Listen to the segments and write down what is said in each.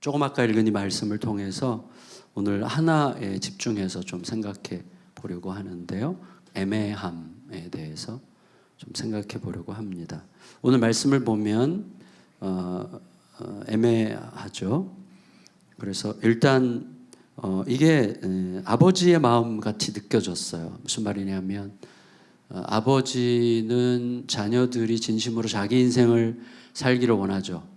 조금 아까 읽은 이 말씀을 통해서 오늘 하나에 집중해서 좀 생각해 보려고 하는데요. 애매함에 대해서 좀 생각해 보려고 합니다. 오늘 말씀을 보면 애매하죠. 그래서 일단 이게 아버지의 마음 같이 느껴졌어요. 무슨 말이냐면 아버지는 자녀들이 진심으로 자기 인생을 살기를 원하죠.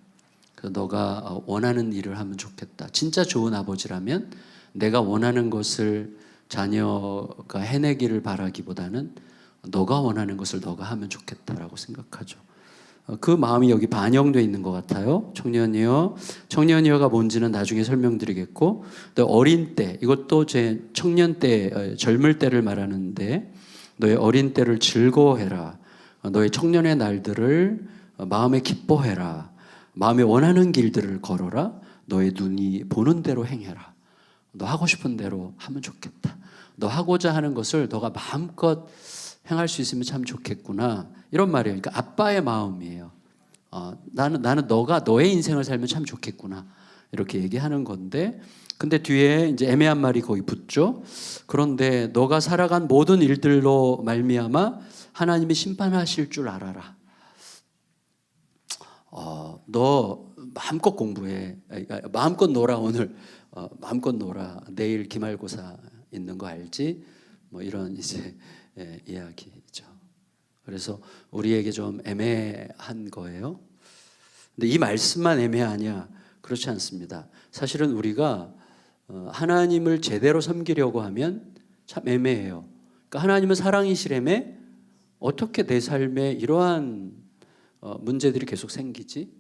그래서 너가 원하는 일을 하면 좋겠다. 진짜 좋은 아버지라면 내가 원하는 것을 자녀가 해내기를 바라기보다는 너가 원하는 것을 너가 하면 좋겠다라고 생각하죠. 그 마음이 여기 반영되어 있는 것 같아요. 청년이여가 뭔지는 나중에 설명드리겠고, 또 어린 때, 이것도 제 청년 때, 젊을 때를 말하는데, 너의 어린 때를 즐거워해라. 너의 청년의 날들을 마음에 기뻐해라. 마음에 원하는 길들을 걸어라. 너의 눈이 보는 대로 행해라. 너 하고 싶은 대로 하면 좋겠다. 너 하고자 하는 것을 너가 마음껏 행할 수 있으면 참 좋겠구나. 이런 말이에요. 그러니까 아빠의 마음이에요. 나는 너가 너의 인생을 살면 참 좋겠구나. 이렇게 얘기하는 건데, 근데 뒤에 이제 애매한 말이 거기 붙죠. 그런데 너가 살아간 모든 일들로 말미암아 하나님이 심판하실 줄 알아라. 너 마음껏 공부해. 마음껏 놀아 오늘. 마음껏 놀아. 내일 기말고사 있는 거 알지? 뭐 이런 이제 이야기죠. 그래서 우리에게 좀 애매한 거예요. 근데 이 말씀만 애매하냐? 그렇지 않습니다. 사실은 우리가 하나님을 제대로 섬기려고 하면 참 애매해요. 그러니까 하나님은 사랑이시라며 어떻게 내 삶에 이러한 문제들이 계속 생기지?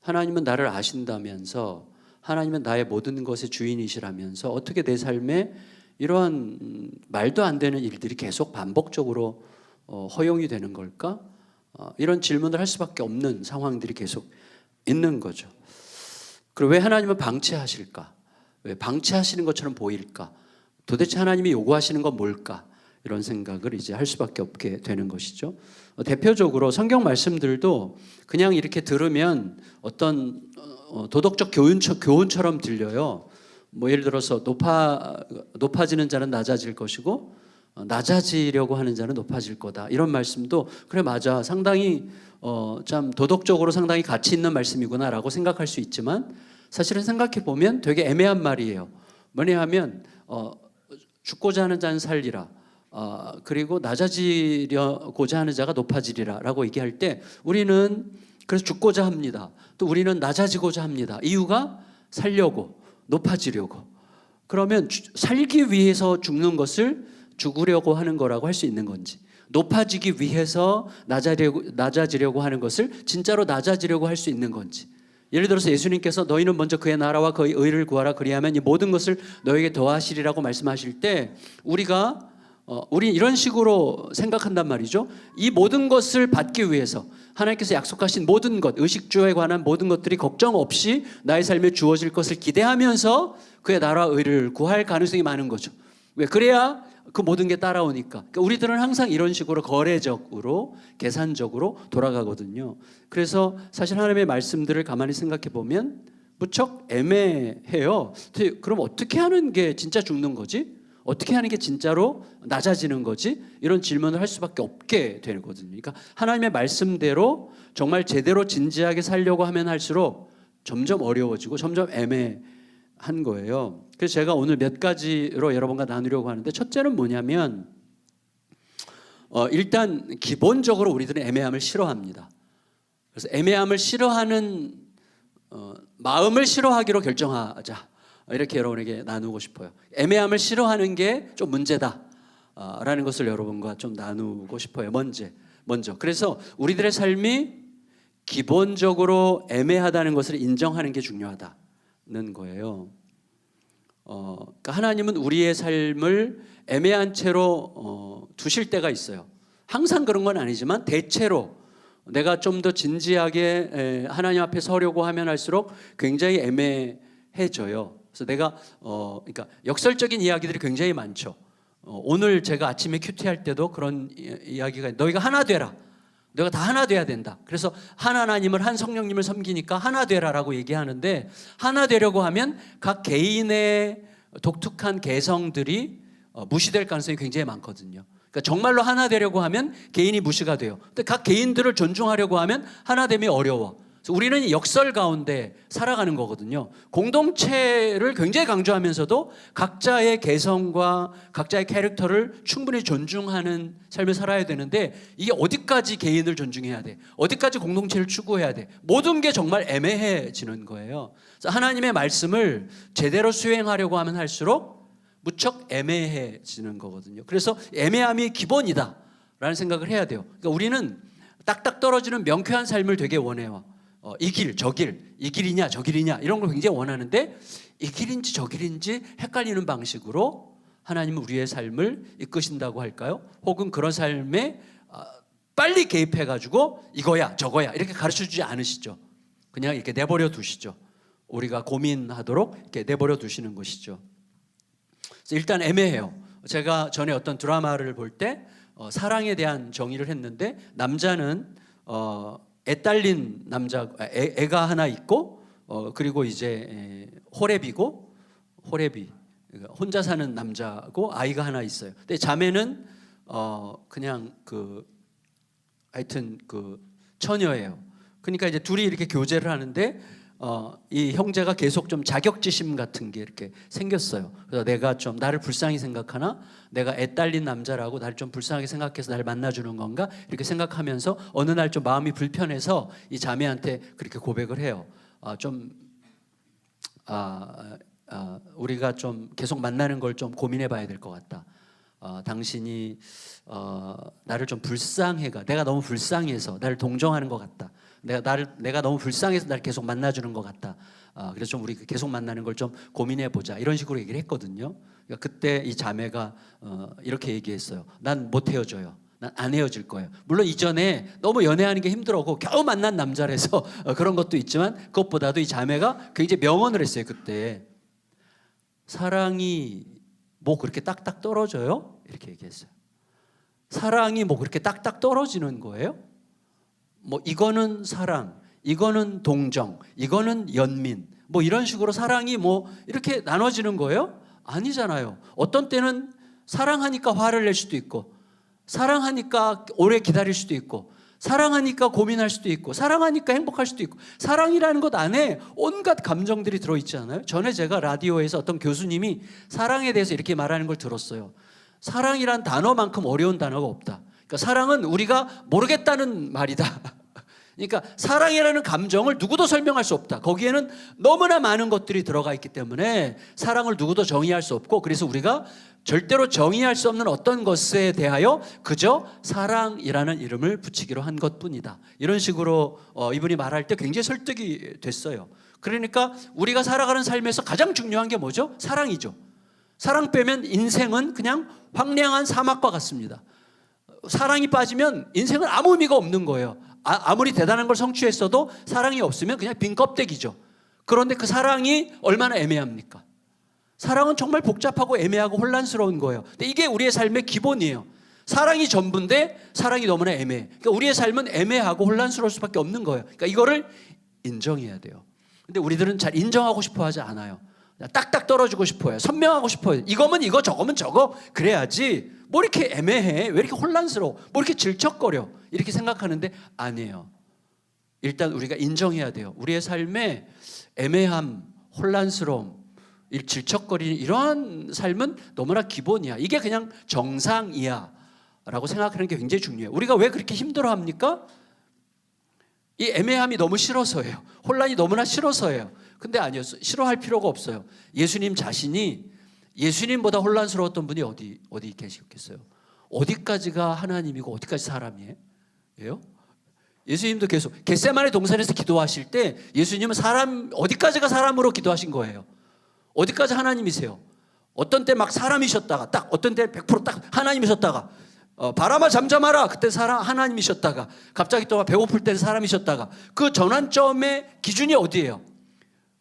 하나님은 나를 아신다면서, 하나님은 나의 모든 것의 주인이시라면서 어떻게 내 삶에 이러한 말도 안 되는 일들이 계속 반복적으로 허용이 되는 걸까? 이런 질문을 할 수밖에 없는 상황들이 계속 있는 거죠. 그리고 왜 하나님은 방치하실까? 왜 방치하시는 것처럼 보일까? 도대체 하나님이 요구하시는 건 뭘까? 이런 생각을 이제 할 수밖에 없게 되는 것이죠. 대표적으로 성경 말씀들도 그냥 이렇게 들으면 어떤 도덕적 교훈처럼 들려요. 뭐 예를 들어서 높아지는 자는 낮아질 것이고 낮아지려고 하는 자는 높아질 거다. 이런 말씀도 그래 맞아. 상당히 참 도덕적으로 상당히 가치 있는 말씀이구나라고 생각할 수 있지만 사실은 생각해 보면 되게 애매한 말이에요. 뭐냐 하면 죽고자 하는 자는 살리라. 그리고 낮아지려고자 하는 자가 높아지리라 라고 얘기할 때 우리는 그래서 죽고자 합니다. 또 우리는 낮아지고자 합니다. 이유가 살려고, 높아지려고. 그러면 살기 위해서 죽는 것을 죽으려고 하는 거라고 할 수 있는 건지, 높아지기 위해서 낮아지려고 하는 것을 진짜로 낮아지려고 할 수 있는 건지. 예를 들어서 예수님께서 너희는 먼저 그의 나라와 그의 의를 구하라 그리하면 이 모든 것을 너에게 더하시리라고 말씀하실 때 우리 이런 식으로 생각한단 말이죠. 이 모든 것을 받기 위해서 하나님께서 약속하신 모든 것, 의식주에 관한 모든 것들이 걱정 없이 나의 삶에 주어질 것을 기대하면서 그의 나라와 의를 구할 가능성이 많은 거죠. 왜? 그래야 그 모든 게 따라오니까. 그러니까 우리들은 항상 이런 식으로 거래적으로, 계산적으로 돌아가거든요. 그래서 사실 하나님의 말씀들을 가만히 생각해 보면 무척 애매해요. 그럼 어떻게 하는 게 진짜 죽는 거지? 어떻게 하는 게 진짜로 낮아지는 거지? 이런 질문을 할 수밖에 없게 되거든요. 그러니까 하나님의 말씀대로 정말 제대로 진지하게 살려고 하면 할수록 점점 어려워지고 점점 애매한 거예요. 그래서 제가 오늘 몇 가지로 여러분과 나누려고 하는데, 첫째는 뭐냐면 일단 기본적으로 우리들은 애매함을 싫어합니다. 그래서 애매함을 싫어하는 마음을 싫어하기로 결정하자. 이렇게 여러분에게 나누고 싶어요. 애매함을 싫어하는 게 좀 문제다 라는 것을 여러분과 좀 나누고 싶어요. 먼저 그래서 우리들의 삶이 기본적으로 애매하다는 것을 인정하는 게 중요하다는 거예요. 그러니까 하나님은 우리의 삶을 애매한 채로 두실 때가 있어요. 항상 그런 건 아니지만 대체로 내가 좀 더 진지하게 하나님 앞에 서려고 하면 할수록 굉장히 애매해져요. 그래서 내가 그러니까 역설적인 이야기들이 굉장히 많죠. 오늘 제가 아침에 큐티할 때도 그런 이야기가, 너희가 하나 되라. 내가 다 하나 돼야 된다. 그래서 한 하나님을, 한 성령님을 섬기니까 하나 되라라고 얘기하는데, 하나 되려고 하면 각 개인의 독특한 개성들이 무시될 가능성이 굉장히 많거든요. 그러니까 정말로 하나 되려고 하면 개인이 무시가 돼요. 근데 각 개인들을 존중하려고 하면 하나 됨이 어려워. 그래서 우리는 역설 가운데 살아가는 거거든요. 공동체를 굉장히 강조하면서도 각자의 개성과 각자의 캐릭터를 충분히 존중하는 삶을 살아야 되는데, 이게 어디까지 개인을 존중해야 돼? 어디까지 공동체를 추구해야 돼? 모든 게 정말 애매해지는 거예요. 그래서 하나님의 말씀을 제대로 수행하려고 하면 할수록 무척 애매해지는 거거든요. 그래서 애매함이 기본이다라는 생각을 해야 돼요. 그러니까 우리는 딱딱 떨어지는 명쾌한 삶을 되게 원해요. 이 길, 저 길, 이 길이냐 저 길이냐 이런 걸 굉장히 원하는데, 이 길인지 저 길인지 헷갈리는 방식으로 하나님은 우리의 삶을 이끄신다고 할까요? 혹은 그런 삶에 빨리 개입해가지고 이거야 저거야 이렇게 가르쳐주지 않으시죠. 그냥 이렇게 내버려 두시죠. 우리가 고민하도록 이렇게 내버려 두시는 것이죠. 그래서 일단 애매해요. 제가 전에 어떤 드라마를 볼 때 사랑에 대한 정의를 했는데, 남자는 애 딸린 남자, 애가 하나 있고, 그리고 이제 호렙이고, 호렙이 혼자 사는 남자고 아이가 하나 있어요. 근데 자매는 그냥 하여튼 처녀예요. 그러니까 이제 둘이 이렇게 교제를 하는데, 이 형제가 계속 좀 자격지심 같은 게 이렇게 생겼어요. 그래서 내가 좀 나를 불쌍히 생각하나, 내가 애 딸린 남자라고 나를 좀 불쌍하게 생각해서 나를 만나주는 건가 이렇게 생각하면서 어느 날 좀 마음이 불편해서 이 자매한테 그렇게 고백을 해요. 우리가 좀 계속 만나는 걸 좀 고민해 봐야 될 것 같다. 당신이 나를 좀 불쌍해가, 내가 너무 불쌍해서 나를 동정하는 것 같다. 내가 너무 불쌍해서 나를 계속 만나주는 것 같다. 그래서 좀 우리 계속 만나는 걸 좀 고민해 보자. 이런 식으로 얘기를 했거든요. 그러니까 그때 이 자매가 이렇게 얘기했어요. 난 못 헤어져요. 난 안 헤어질 거예요. 물론 이전에 너무 연애하는 게 힘들었고 겨우 만난 남자라서 그런 것도 있지만, 그것보다도 이 자매가 굉장히 명언을 했어요. 그때 사랑이 뭐 그렇게 딱딱 떨어져요? 이렇게 얘기했어요. 사랑이 뭐 그렇게 딱딱 떨어지는 거예요? 뭐 이거는 사랑, 이거는 동정, 이거는 연민, 뭐 이런 식으로 사랑이 뭐 이렇게 나눠지는 거예요? 아니잖아요. 어떤 때는 사랑하니까 화를 낼 수도 있고, 사랑하니까 오래 기다릴 수도 있고, 사랑하니까 고민할 수도 있고, 사랑하니까 행복할 수도 있고, 사랑이라는 것 안에 온갖 감정들이 들어있지 않아요? 전에 제가 라디오에서 어떤 교수님이 사랑에 대해서 이렇게 말하는 걸 들었어요. 사랑이란 단어만큼 어려운 단어가 없다. 그러니까 사랑은 우리가 모르겠다는 말이다. 그러니까 사랑이라는 감정을 누구도 설명할 수 없다. 거기에는 너무나 많은 것들이 들어가 있기 때문에 사랑을 누구도 정의할 수 없고, 그래서 우리가 절대로 정의할 수 없는 어떤 것에 대하여 그저 사랑이라는 이름을 붙이기로 한 것뿐이다. 이런 식으로 이분이 말할 때 굉장히 설득이 됐어요. 그러니까 우리가 살아가는 삶에서 가장 중요한 게 뭐죠? 사랑이죠. 사랑 빼면 인생은 그냥 황량한 사막과 같습니다. 사랑이 빠지면 인생은 아무 의미가 없는 거예요. 아무리 대단한 걸 성취했어도 사랑이 없으면 그냥 빈 껍데기죠. 그런데 그 사랑이 얼마나 애매합니까? 사랑은 정말 복잡하고 애매하고 혼란스러운 거예요. 근데 이게 우리의 삶의 기본이에요. 사랑이 전부인데 사랑이 너무나 애매해. 그러니까 우리의 삶은 애매하고 혼란스러울 수밖에 없는 거예요. 그러니까 이거를 인정해야 돼요. 근데 우리들은 잘 인정하고 싶어 하지 않아요. 딱딱 떨어지고 싶어요. 선명하고 싶어요. 이거면 이거, 저거면 저거, 그래야지. 뭐 이렇게 애매해? 왜 이렇게 혼란스러워? 뭐 이렇게 질척거려? 이렇게 생각하는데 아니에요. 일단 우리가 인정해야 돼요. 우리의 삶에 애매함, 혼란스러움, 질척거리는 이러한 삶은 너무나 기본이야. 이게 그냥 정상이야 라고 생각하는 게 굉장히 중요해요. 우리가 왜 그렇게 힘들어합니까? 이 애매함이 너무 싫어서예요. 혼란이 너무나 싫어서예요. 근데 아니요, 싫어할 필요가 없어요. 예수님 자신이 예수님보다 혼란스러웠던 분이 어디 계시겠어요? 어디까지가 하나님이고 어디까지 사람이에요? 예수님도 계속 겟세마네 동산에서 기도하실 때 예수님은 어디까지가 사람으로 기도하신 거예요? 어디까지 하나님이세요? 어떤 때 막 사람이셨다가, 딱 어떤 때 100% 하나님이셨다가, 바람아 잠잠하라, 그때 하나님이셨다가, 갑자기 또 배고플 때는 사람이셨다가, 그 전환점의 기준이 어디예요?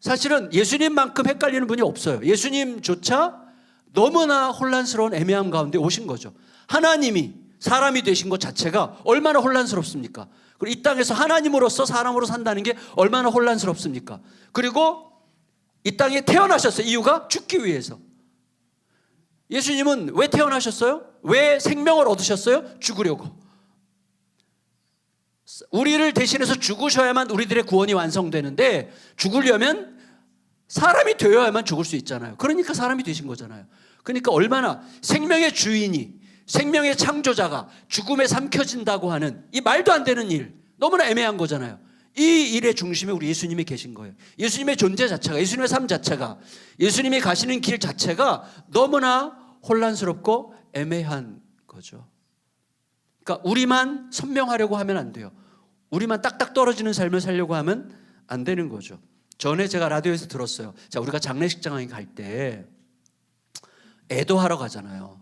사실은 예수님만큼 헷갈리는 분이 없어요. 예수님조차 너무나 혼란스러운 애매함 가운데 오신 거죠. 하나님이 사람이 되신 것 자체가 얼마나 혼란스럽습니까? 그리고 이 땅에서 하나님으로서 사람으로 산다는 게 얼마나 혼란스럽습니까? 그리고 이 땅에 태어나셨어요. 이유가 죽기 위해서. 예수님은 왜 태어나셨어요? 왜 생명을 얻으셨어요? 죽으려고. 우리를 대신해서 죽으셔야만 우리들의 구원이 완성되는데, 죽으려면 사람이 되어야만 죽을 수 있잖아요. 그러니까 사람이 되신 거잖아요. 그러니까 얼마나 생명의 주인이, 생명의 창조자가 죽음에 삼켜진다고 하는 이 말도 안 되는 일, 너무나 애매한 거잖아요. 이 일의 중심에 우리 예수님이 계신 거예요. 예수님의 존재 자체가, 예수님의 삶 자체가, 예수님이 가시는 길 자체가 너무나 혼란스럽고 애매한 거죠. 그러니까 우리만 선명하려고 하면 안 돼요. 우리만 딱딱 떨어지는 삶을 살려고 하면 안 되는 거죠. 전에 제가 라디오에서 들었어요. 자, 우리가 장례식장에 갈 때 애도하러 가잖아요.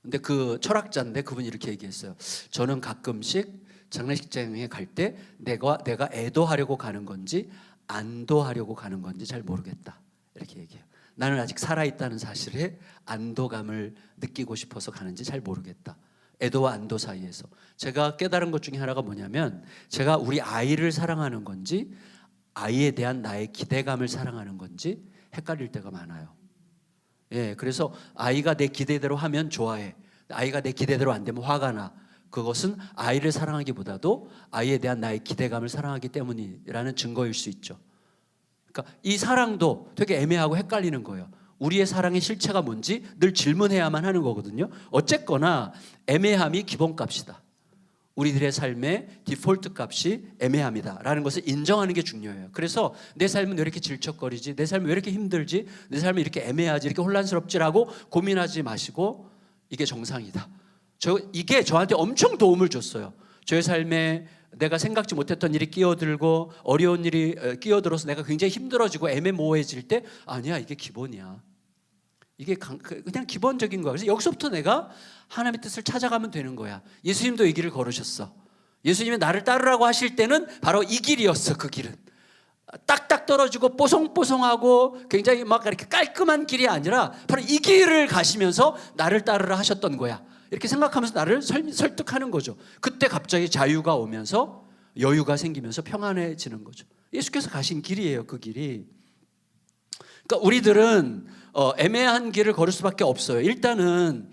근데 그 철학자인데 그분이 이렇게 얘기했어요. 저는 가끔씩 장례식장에 갈 때 내가 애도하려고 가는 건지 안도하려고 가는 건지 잘 모르겠다. 이렇게 얘기해요. 나는 아직 살아있다는 사실에 안도감을 느끼고 싶어서 가는지 잘 모르겠다. 애도와 안도 사이에서. 제가 깨달은 것 중에 하나가 뭐냐면, 제가 우리 아이를 사랑하는 건지 아이에 대한 나의 기대감을 사랑하는 건지 헷갈릴 때가 많아요. 예, 그래서 아이가 내 기대대로 하면 좋아해. 아이가 내 기대대로 안 되면 화가 나. 그것은 아이를 사랑하기보다도 아이에 대한 나의 기대감을 사랑하기 때문이라는 증거일 수 있죠. 그러니까 이 사랑도 되게 애매하고 헷갈리는 거예요. 우리의 사랑의 실체가 뭔지 늘 질문해야만 하는 거거든요. 어쨌거나 애매함이 기본값이다. 우리들의 삶의 디폴트 값이 애매함이다라는 것을 인정하는 게 중요해요. 그래서 내 삶은 왜 이렇게 질척거리지? 내 삶은 왜 이렇게 힘들지? 내 삶이 이렇게 애매하지? 이렇게 혼란스럽지라고 고민하지 마시고, 이게 정상이다. 이게 저한테 엄청 도움을 줬어요. 저의 삶에 내가 생각지 못했던 일이 끼어들고 어려운 일이 끼어들어서 내가 굉장히 힘들어지고 애매모호해질 때, 아니야, 이게 기본이야. 이게 그냥 기본적인 거야. 그래서 여기서부터 내가 하나님의 뜻을 찾아가면 되는 거야. 예수님도 이 길을 걸으셨어. 예수님이 나를 따르라고 하실 때는 바로 이 길이었어. 그 길은 딱딱 떨어지고 뽀송뽀송하고 굉장히 막 이렇게 깔끔한 길이 아니라 바로 이 길을 가시면서 나를 따르라 하셨던 거야. 이렇게 생각하면서 나를 설득하는 거죠. 그때 갑자기 자유가 오면서 여유가 생기면서 평안해지는 거죠. 예수께서 가신 길이에요. 그 길이. 그러니까 우리들은 애매한 길을 걸을 수밖에 없어요. 일단은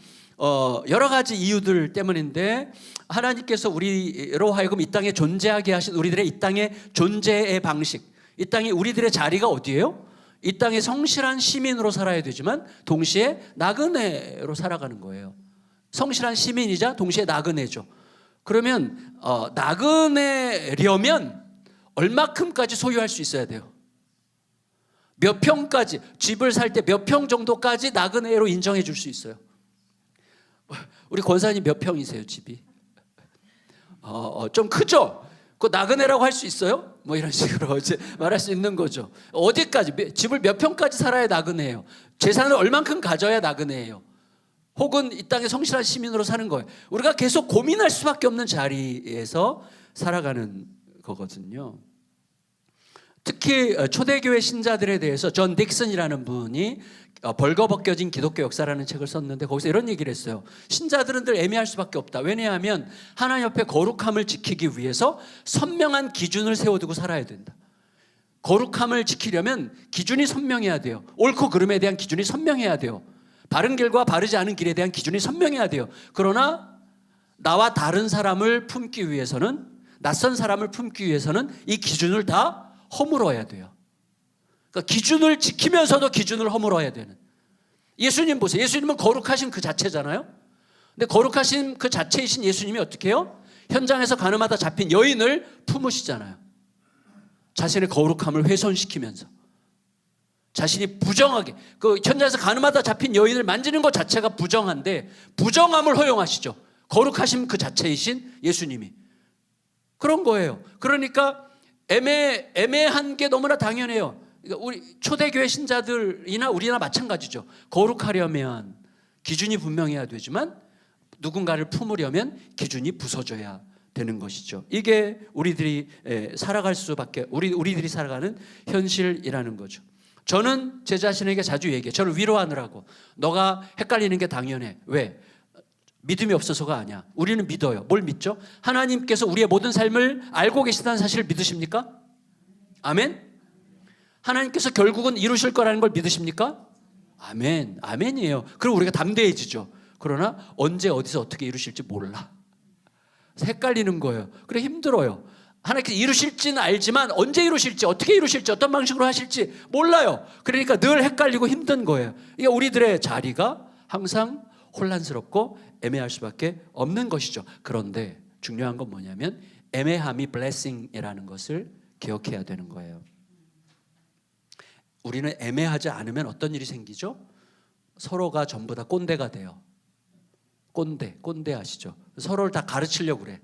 여러 가지 이유들 때문인데, 하나님께서 우리로 하여금 이 땅에 존재하게 하신 우리들의 이 땅의 존재의 방식, 이 땅에 우리들의 자리가 어디예요? 이 땅에 성실한 시민으로 살아야 되지만 동시에 나그네로 살아가는 거예요. 성실한 시민이자 동시에 나그네죠. 그러면 나그네려면 얼마큼까지 소유할 수 있어야 돼요? 몇 평까지, 집을 살 때 몇 평 정도까지 나그네로 인정해 줄 수 있어요? 우리 권사님 몇 평이세요, 집이? 좀 크죠? 그 나그네라고 할 수 있어요? 뭐 이런 식으로 이제 말할 수 있는 거죠. 어디까지, 집을 몇 평까지 살아야 나그네예요? 재산을 얼만큼 가져야 나그네예요? 혹은 이 땅에 성실한 시민으로 사는 거예요. 우리가 계속 고민할 수밖에 없는 자리에서 살아가는 거거든요. 특히 초대교회 신자들에 대해서 존 딕슨이라는 분이 벌거벗겨진 기독교 역사라는 책을 썼는데, 거기서 이런 얘기를 했어요. 신자들은 늘 애매할 수밖에 없다. 왜냐하면 하나님 앞에 거룩함을 지키기 위해서 선명한 기준을 세워두고 살아야 된다. 거룩함을 지키려면 기준이 선명해야 돼요. 옳고 그름에 대한 기준이 선명해야 돼요. 바른 길과 바르지 않은 길에 대한 기준이 선명해야 돼요. 그러나 나와 다른 사람을 품기 위해서는, 낯선 사람을 품기 위해서는 이 기준을 다 허물어야 돼요. 그러니까 기준을 지키면서도 기준을 허물어야 되는. 예수님 보세요. 예수님은 거룩하신 그 자체잖아요. 근데 거룩하신 그 자체이신 예수님이 어떻게 해요? 현장에서 가늠하다 잡힌 여인을 품으시잖아요. 자신의 거룩함을 훼손시키면서. 자신이 부정하게, 그 현장에서 가늠하다 잡힌 여인을 만지는 것 자체가 부정한데 부정함을 허용하시죠. 거룩하신 그 자체이신 예수님이. 그런 거예요. 그러니까 애매한 게 너무나 당연해요. 그러니까 우리 초대교회 신자들이나 우리나 마찬가지죠. 거룩하려면 기준이 분명해야 되지만 누군가를 품으려면 기준이 부서져야 되는 것이죠. 이게 우리들이 살아갈 수밖에, 우리들이 살아가는 현실이라는 거죠. 저는 제 자신에게 자주 얘기해요. 저를 위로하느라고. 너가 헷갈리는 게 당연해. 왜? 믿음이 없어서가 아니야. 우리는 믿어요. 뭘 믿죠? 하나님께서 우리의 모든 삶을 알고 계시다는 사실을 믿으십니까? 아멘? 하나님께서 결국은 이루실 거라는 걸 믿으십니까? 아멘. 아멘이에요. 그럼 우리가 담대해지죠. 그러나 언제 어디서 어떻게 이루실지 몰라. 헷갈리는 거예요. 그래 힘들어요. 하나님께서 이루실지는 알지만 언제 이루실지 어떻게 이루실지 어떤 방식으로 하실지 몰라요. 그러니까 늘 헷갈리고 힘든 거예요. 이게 우리들의 자리가 항상 혼란스럽고 애매할 수밖에 없는 것이죠. 그런데 중요한 건 뭐냐면 애매함이 블레싱이라는 것을 기억해야 되는 거예요. 우리는 애매하지 않으면 어떤 일이 생기죠? 서로가 전부 다 꼰대가 돼요. 꼰대 아시죠? 서로를 다 가르치려고 그래.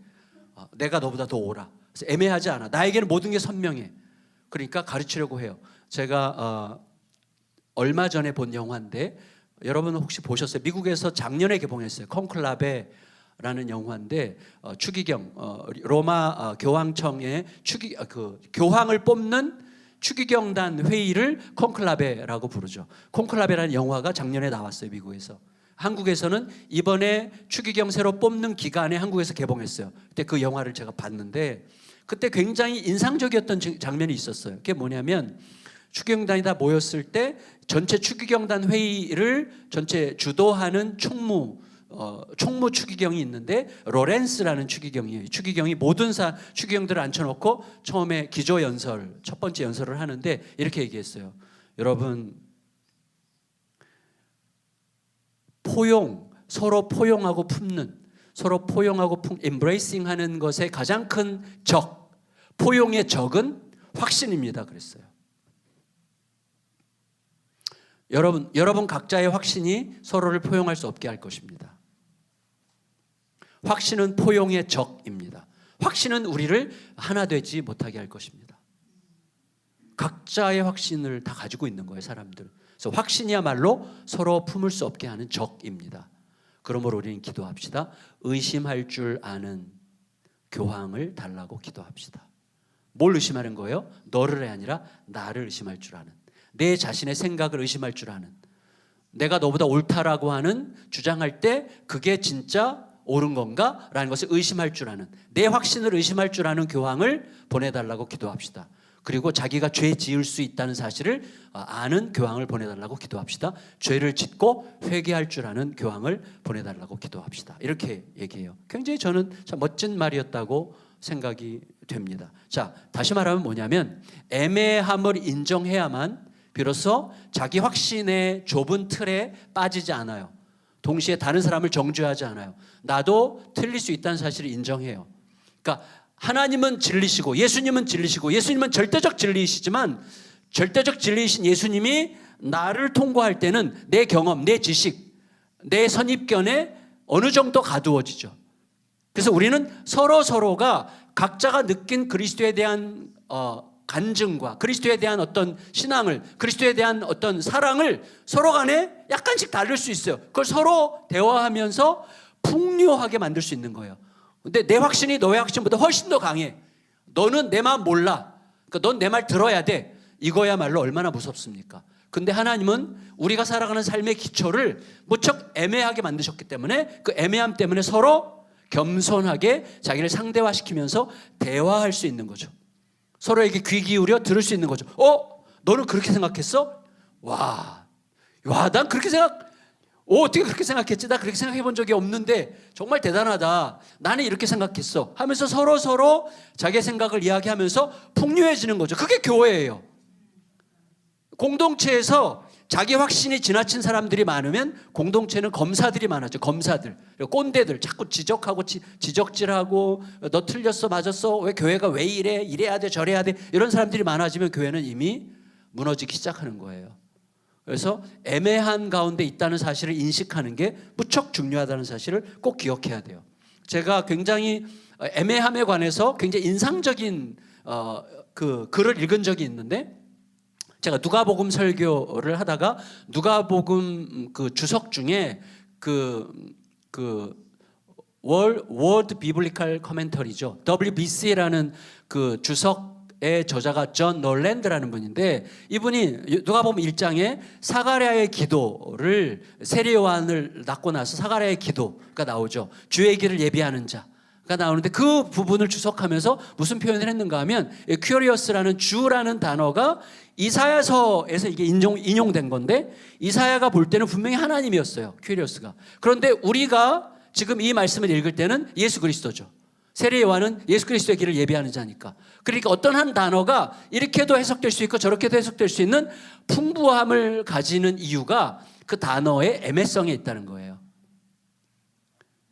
내가 너보다 더 옳아. 그래서 애매하지 않아. 나에게는 모든 게 선명해. 그러니까 가르치려고 해요. 제가 얼마 전에 본 영화인데 여러분 혹시 보셨어요? 미국에서 작년에 개봉했어요. 콘클라베라는 영화인데 추기경 로마 교황청의 교황을 뽑는 추기경단 회의를 콘클라베라고 부르죠. 콘클라베라는 영화가 작년에 나왔어요. 미국에서. 한국에서는 이번에 추기경 새로 뽑는 기간에 한국에서 개봉했어요. 그때 그 영화를 제가 봤는데 그때 굉장히 인상적이었던 장면이 있었어요. 그게 뭐냐면 추기경단이 다 모였을 때 전체 추기경단 회의를 전체 주도하는 총무 추기경이 있는데 로렌스라는 추기경이에요. 추기경이 모든 추기경들을 앉혀놓고 처음에 기조연설 첫 번째 연설을 하는데 이렇게 얘기했어요. 여러분 서로 포용하고 품는 embracing 하는 것의 가장 큰 포용의 적은 확신입니다. 그랬어요. 여러분 각자의 확신이 서로를 포용할 수 없게 할 것입니다. 확신은 포용의 적입니다. 확신은 우리를 하나 되지 못하게 할 것입니다. 각자의 확신을 다 가지고 있는 거예요, 사람들. 그래서 확신이야말로 서로 품을 수 없게 하는 적입니다. 그러므로 우리는 기도합시다. 의심할 줄 아는 교황을 달라고 기도합시다. 뭘 의심하는 거예요? 너를 아니라 나를 의심할 줄 아는, 내 자신의 생각을 의심할 줄 아는, 내가 너보다 옳다라고 하는 주장할 때 그게 진짜 옳은 건가? 라는 것을 의심할 줄 아는, 내 확신을 의심할 줄 아는 교황을 보내달라고 기도합시다. 그리고 자기가 죄 지을 수 있다는 사실을 아는 교황을 보내달라고 기도합시다. 죄를 짓고 회개할 줄 아는 교황을 보내달라고 기도합시다. 이렇게 얘기해요. 굉장히 저는 참 멋진 말이었다고 생각이 됩니다. 자, 다시 말하면 뭐냐면 애매함을 인정해야만 비로소 자기 확신의 좁은 틀에 빠지지 않아요. 동시에 다른 사람을 정죄하지 않아요. 나도 틀릴 수 있다는 사실을 인정해요. 그러니까 하나님은 진리시고 예수님은 진리시고 예수님은 절대적 진리이시지만 절대적 진리이신 예수님이 나를 통과할 때는 내 경험, 내 지식, 내 선입견에 어느 정도 가두어지죠. 그래서 우리는 서로가 각자가 느낀 그리스도에 대한 간증과 그리스도에 대한 어떤 신앙을, 그리스도에 대한 어떤 사랑을 서로 간에 약간씩 다를 수 있어요. 그걸 서로 대화하면서 풍요하게 만들 수 있는 거예요. 근데 내 확신이 너의 확신보다 훨씬 더 강해. 너는 내 마음 몰라. 그러니까 넌 내 말 들어야 돼. 이거야말로 얼마나 무섭습니까? 근데 하나님은 우리가 살아가는 삶의 기초를 무척 애매하게 만드셨기 때문에 그 애매함 때문에 서로 겸손하게 자기를 상대화시키면서 대화할 수 있는 거죠. 서로에게 귀 기울여 들을 수 있는 거죠. 너는 그렇게 생각했어? 난 그렇게 어떻게 그렇게 생각했지? 나 그렇게 생각해 본 적이 없는데 정말 대단하다. 나는 이렇게 생각했어. 하면서 서로 자기의 생각을 이야기하면서 풍요해지는 거죠. 그게 교회예요. 공동체에서 자기 확신이 지나친 사람들이 많으면 공동체는 검사들이 많았죠. 검사들, 꼰대들 자꾸 지적하고 지적질하고 너 틀렸어, 맞았어, 왜 교회가 왜 이래야 돼, 저래야 돼, 이런 사람들이 많아지면 교회는 이미 무너지기 시작하는 거예요. 그래서 애매한 가운데 있다는 사실을 인식하는 게 무척 중요하다는 사실을 꼭 기억해야 돼요. 제가 굉장히 애매함에 관해서 굉장히 인상적인 그 글을 읽은 적이 있는데, 제가 누가복음 설교를 하다가 누가복음 그 주석 중에 World Biblical Commentary죠. WBC라는 그 주석에 저자가 존 놀랜드라는 분인데, 이분이 누가복음 1장에 사가랴의 기도를, 세례 요한을 낳고 나서 사가랴의 기도가 나오죠. 주의 길을 예비하는 자가 나오는데, 그 부분을 주석하면서 무슨 표현을 했는가 하면, 큐리어스라는 주라는 단어가 이사야서에서 이게 인용된 건데, 이사야가 볼 때는 분명히 하나님이었어요, 큐리어스가. 그런데 우리가 지금 이 말씀을 읽을 때는 예수 그리스도죠. 세례 요한은 예수 그리스도의 길을 예비하는 자니까. 그러니까 어떤 한 단어가 이렇게도 해석될 수 있고 저렇게도 해석될 수 있는 풍부함을 가지는 이유가 그 단어의 애매성에 있다는 거예요.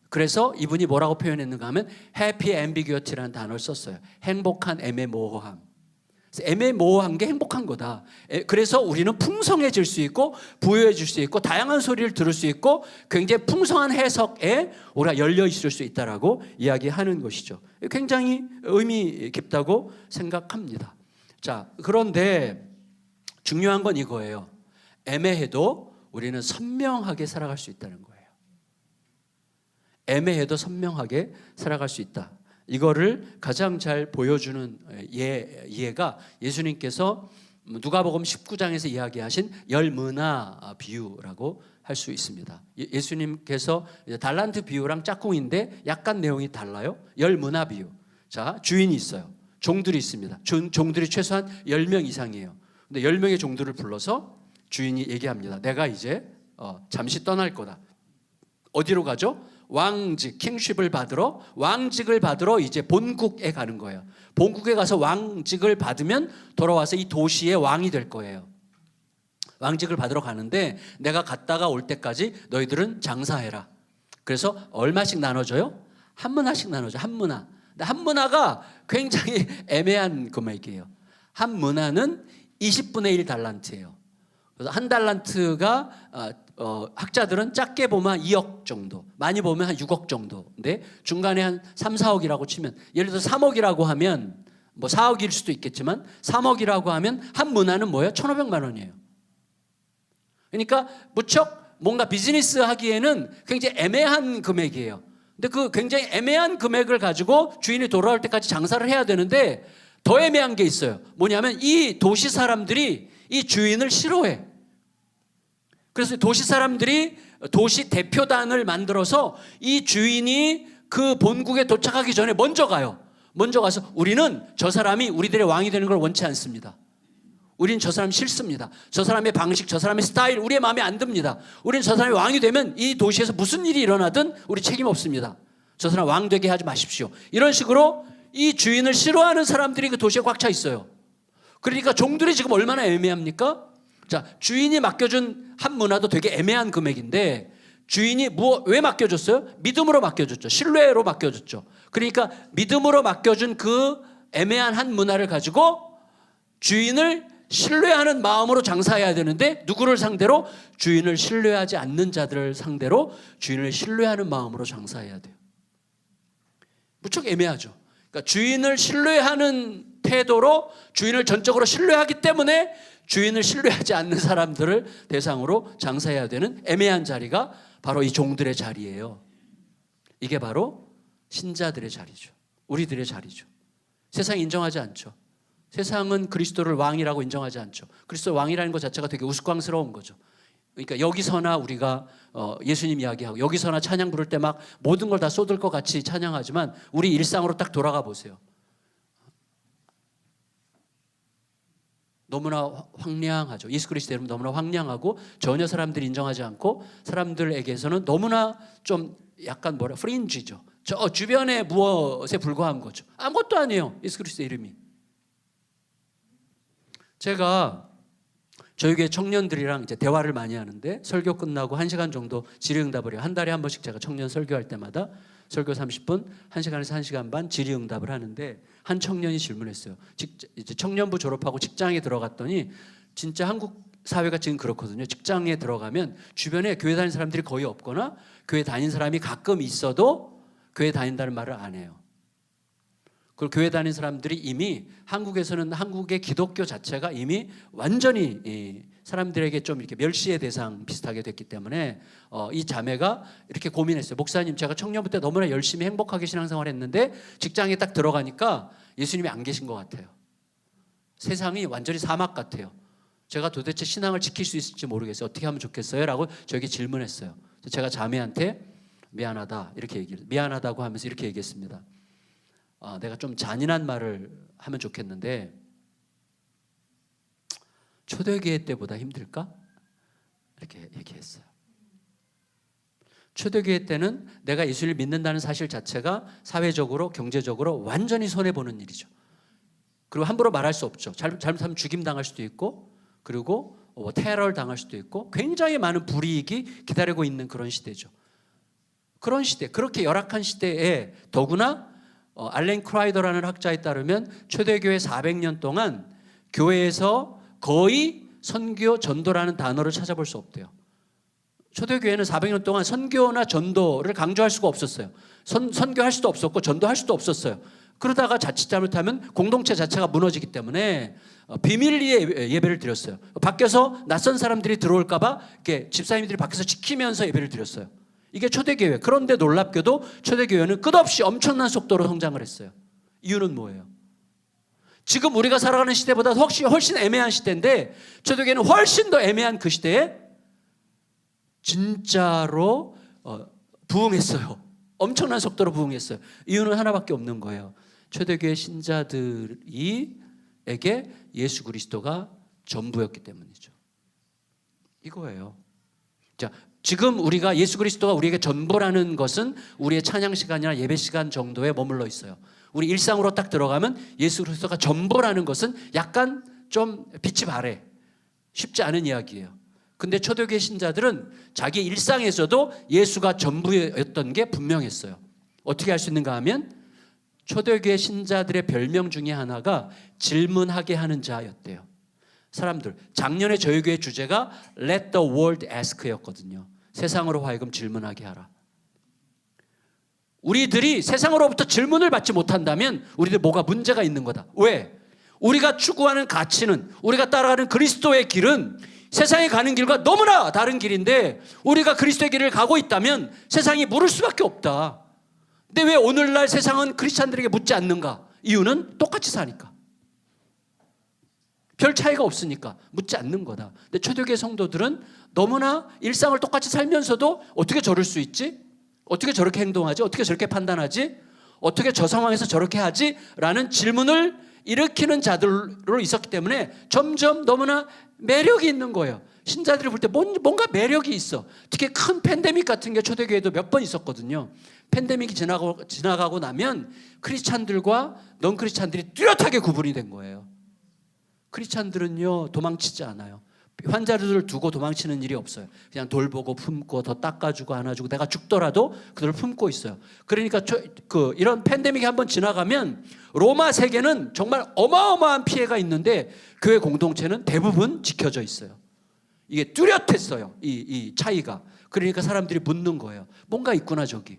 그래서 이분이 뭐라고 표현했는가 하면 happy ambiguity라는 단어를 썼어요. 행복한 애매모호함. 애매모호한 게 행복한 거다. 그래서 우리는 풍성해질 수 있고 부유해질 수 있고 다양한 소리를 들을 수 있고 굉장히 풍성한 해석에 우리가 열려 있을 수 있다라고 이야기하는 것이죠. 굉장히 의미 깊다고 생각합니다. 자, 그런데 중요한 건 이거예요. 애매해도 우리는 선명하게 살아갈 수 있다는 거예요. 애매해도 선명하게 살아갈 수 있다. 이거를 가장 잘 보여주는 예가 예수님께서 누가복음 19장에서 이야기하신 열문화 비유라고 할 수 있습니다. 예수님께서 달란트 비유랑 짝꿍인데 약간 내용이 달라요. 열문화 비유. 자, 주인이 있어요. 종들이 있습니다. 종들이 최소한 10명 이상이에요. 근데 10명의 종들을 불러서 주인이 얘기합니다. 내가 이제 잠시 떠날 거다. 어디로 가죠? 왕직, 킹십을 받으러, 왕직을 받으러 이제 본국에 가는 거예요. 본국에 가서 왕직을 받으면 돌아와서 이 도시의 왕이 될 거예요. 왕직을 받으러 가는데 내가 갔다가 올 때까지 너희들은 장사해라. 그래서 얼마씩 나눠줘요? 한 문화씩 나눠줘. 한 문화. 근데 한 문화가 굉장히 애매한 금액이에요. 한 문화는 20분의 1 달란트예요. 그래서 한 달란트가 학자들은 작게 보면 2억 정도, 많이 보면 한 6억 정도인데 중간에 한 3, 4억이라고 치면, 예를 들어서 3억이라고 하면 뭐 4억일 수도 있겠지만 3억이라고 하면 한 문화는 뭐예요? 1,500만 원이에요. 그러니까 무척 뭔가 비즈니스 하기에는 굉장히 애매한 금액이에요. 근데 그 굉장히 애매한 금액을 가지고 주인이 돌아올 때까지 장사를 해야 되는데 더 애매한 게 있어요. 뭐냐면 이 도시 사람들이 이 주인을 싫어해. 그래서 도시 사람들이 도시 대표단을 만들어서 이 주인이 그 본국에 도착하기 전에 먼저 가요. 먼저 가서 우리는 저 사람이 우리들의 왕이 되는 걸 원치 않습니다. 우리는 저 사람 싫습니다. 저 사람의 방식, 저 사람의 스타일 우리의 마음에 안 듭니다. 우리는 저 사람이 왕이 되면 이 도시에서 무슨 일이 일어나든 우리 책임 없습니다. 저 사람 왕 되게 하지 마십시오. 이런 식으로 이 주인을 싫어하는 사람들이 그 도시에 꽉 차 있어요. 그러니까 종들이 지금 얼마나 애매합니까? 자, 주인이 맡겨준 한 문화도 되게 애매한 금액인데 주인이 왜 맡겨줬어요? 믿음으로 맡겨줬죠. 신뢰로 맡겨줬죠. 그러니까 믿음으로 맡겨준 그 애매한 한 문화를 가지고 주인을 신뢰하는 마음으로 장사해야 되는데 누구를 상대로? 주인을 신뢰하지 않는 자들을 상대로 주인을 신뢰하는 마음으로 장사해야 돼요. 무척 애매하죠. 그러니까 주인을 신뢰하는 태도로 주인을 전적으로 신뢰하기 때문에 주인을 신뢰하지 않는 사람들을 대상으로 장사해야 되는 애매한 자리가 바로 이 종들의 자리예요. 이게 바로 신자들의 자리죠. 우리들의 자리죠. 세상이 인정하지 않죠. 세상은 그리스도를 왕이라고 인정하지 않죠. 그리스도 왕이라는 것 자체가 되게 우스꽝스러운 거죠. 그러니까 여기서나 우리가 예수님 이야기하고 여기서나 찬양 부를 때 막 모든 걸 다 쏟을 것 같이 찬양하지만 우리 일상으로 딱 돌아가 보세요. 너무나 황량하죠. 예수 그리스도 이름 너무나 황량하고 전혀 사람들이 인정하지 않고 사람들에게서는 너무나 좀 약간 프린지죠. 저 주변의 무엇에 불과한 거죠. 아무것도 아니에요. 예수 그리스도 이름이. 제가 저희 교회 청년들이랑 이제 대화를 많이 하는데 설교 끝나고 1시간 정도 질의응답을 해요. 한 달에 한 번씩 제가 청년 설교할 때마다 설교 30분, 1시간에서 1시간 반 질의응답을 하는데 한 청년이 질문했어요. 이제 청년부 졸업하고 직장에 들어갔더니 진짜 한국 사회가 지금 그렇거든요. 직장에 들어가면 주변에 교회 다니는 사람들이 거의 없거나 교회 다니는 사람이 가끔 있어도 교회 다닌다는 말을 안 해요. 그리고 교회 다니는 사람들이 이미 한국에서는 한국의 기독교 자체가 이미 완전히 사람들에게 좀 이렇게 멸시의 대상 비슷하게 됐기 때문에 이 자매가 이렇게 고민했어요. 목사님, 제가 청년부 때 너무나 열심히 행복하게 신앙생활했는데 직장에 딱 들어가니까 예수님이 안 계신 것 같아요. 세상이 완전히 사막 같아요. 제가 도대체 신앙을 지킬 수 있을지 모르겠어요. 어떻게 하면 좋겠어요? 라고 저에게 질문했어요. 제가 자매한테 미안하다 이렇게 얘기를, 미안하다고 하면서 이렇게 얘기했습니다. 내가 좀 잔인한 말을 하면 좋겠는데 초대교회 때보다 힘들까? 이렇게 얘기했어요. 초대교회 때는 내가 예수를 믿는다는 사실 자체가 사회적으로 경제적으로 완전히 손해보는 일이죠. 그리고 함부로 말할 수 없죠. 잘못하면 죽임당할 수도 있고, 그리고 테러를 당할 수도 있고, 굉장히 많은 불이익이 기다리고 있는 그런 시대죠. 그런 시대, 그렇게 열악한 시대에 더구나 알렌 크라이더라는 학자에 따르면 초대교회 400년 동안 교회에서 거의 선교, 전도라는 단어를 찾아볼 수 없대요. 초대교회는 400년 동안 선교나 전도를 강조할 수가 없었어요. 선교할 수도 없었고 전도할 수도 없었어요. 그러다가 자칫 잘못하면 공동체 자체가 무너지기 때문에 비밀리에 예배를 드렸어요. 밖에서 낯선 사람들이 들어올까 봐 이렇게 집사님들이 밖에서 지키면서 예배를 드렸어요. 이게 초대교회. 그런데 놀랍게도 초대교회는 끝없이 엄청난 속도로 성장을 했어요. 이유는 뭐예요? 지금 우리가 살아가는 시대보다 훨씬 애매한 시대인데 초대교회는 훨씬 더 애매한 그 시대에 진짜로 부흥했어요. 엄청난 속도로 부흥했어요. 이유는 하나밖에 없는 거예요. 초대교회 신자들에게 예수 그리스도가 전부였기 때문이죠. 이거예요. 자, 지금 우리가 예수 그리스도가 우리에게 전부라는 것은 우리의 찬양 시간이나 예배 시간 정도에 머물러 있어요. 우리 일상으로 딱 들어가면 예수 그리스도가 전부라는 것은 약간 좀 빛이 바래. 쉽지 않은 이야기예요. 근데 초대교회 신자들은 자기 일상에서도 예수가 전부였던 게 분명했어요. 어떻게 할 수 있는가 하면 초대교회 신자들의 별명 중에 하나가 질문하게 하는 자였대요. 사람들, 작년에 저희 교회 주제가 Let the world ask였거든요. 세상으로 하여금 질문하게 하라. 우리들이 세상으로부터 질문을 받지 못한다면 우리들 뭐가 문제가 있는 거다. 왜? 우리가 추구하는 가치는, 우리가 따라가는 그리스도의 길은 세상에 가는 길과 너무나 다른 길인데 우리가 그리스도의 길을 가고 있다면 세상이 물을 수밖에 없다. 근데 왜 오늘날 세상은 크리스찬들에게 묻지 않는가? 이유는 똑같이 사니까. 별 차이가 없으니까 묻지 않는 거다. 근데 초대교회 성도들은 너무나 일상을 똑같이 살면서도 어떻게 저럴 수 있지? 어떻게 저렇게 행동하지? 어떻게 저렇게 판단하지? 어떻게 저 상황에서 저렇게 하지? 라는 질문을 일으키는 자들로 있었기 때문에 점점 너무나 매력이 있는 거예요. 신자들이 볼 때 뭔가 매력이 있어. 특히 큰 팬데믹 같은 게 초대교회도 몇 번 있었거든요. 팬데믹이 지나가고 나면 크리스찬들과 넌 크리스찬들이 뚜렷하게 구분이 된 거예요. 크리스찬들은요 도망치지 않아요. 환자들을 두고 도망치는 일이 없어요. 그냥 돌보고 품고 더 닦아주고 안아주고 내가 죽더라도 그들을 품고 있어요. 그러니까 이런 팬데믹이 한번 지나가면 로마 세계는 정말 어마어마한 피해가 있는데 교회 공동체는 대부분 지켜져 있어요. 이게 뚜렷했어요. 이 차이가. 그러니까 사람들이 묻는 거예요. 뭔가 있구나 저기.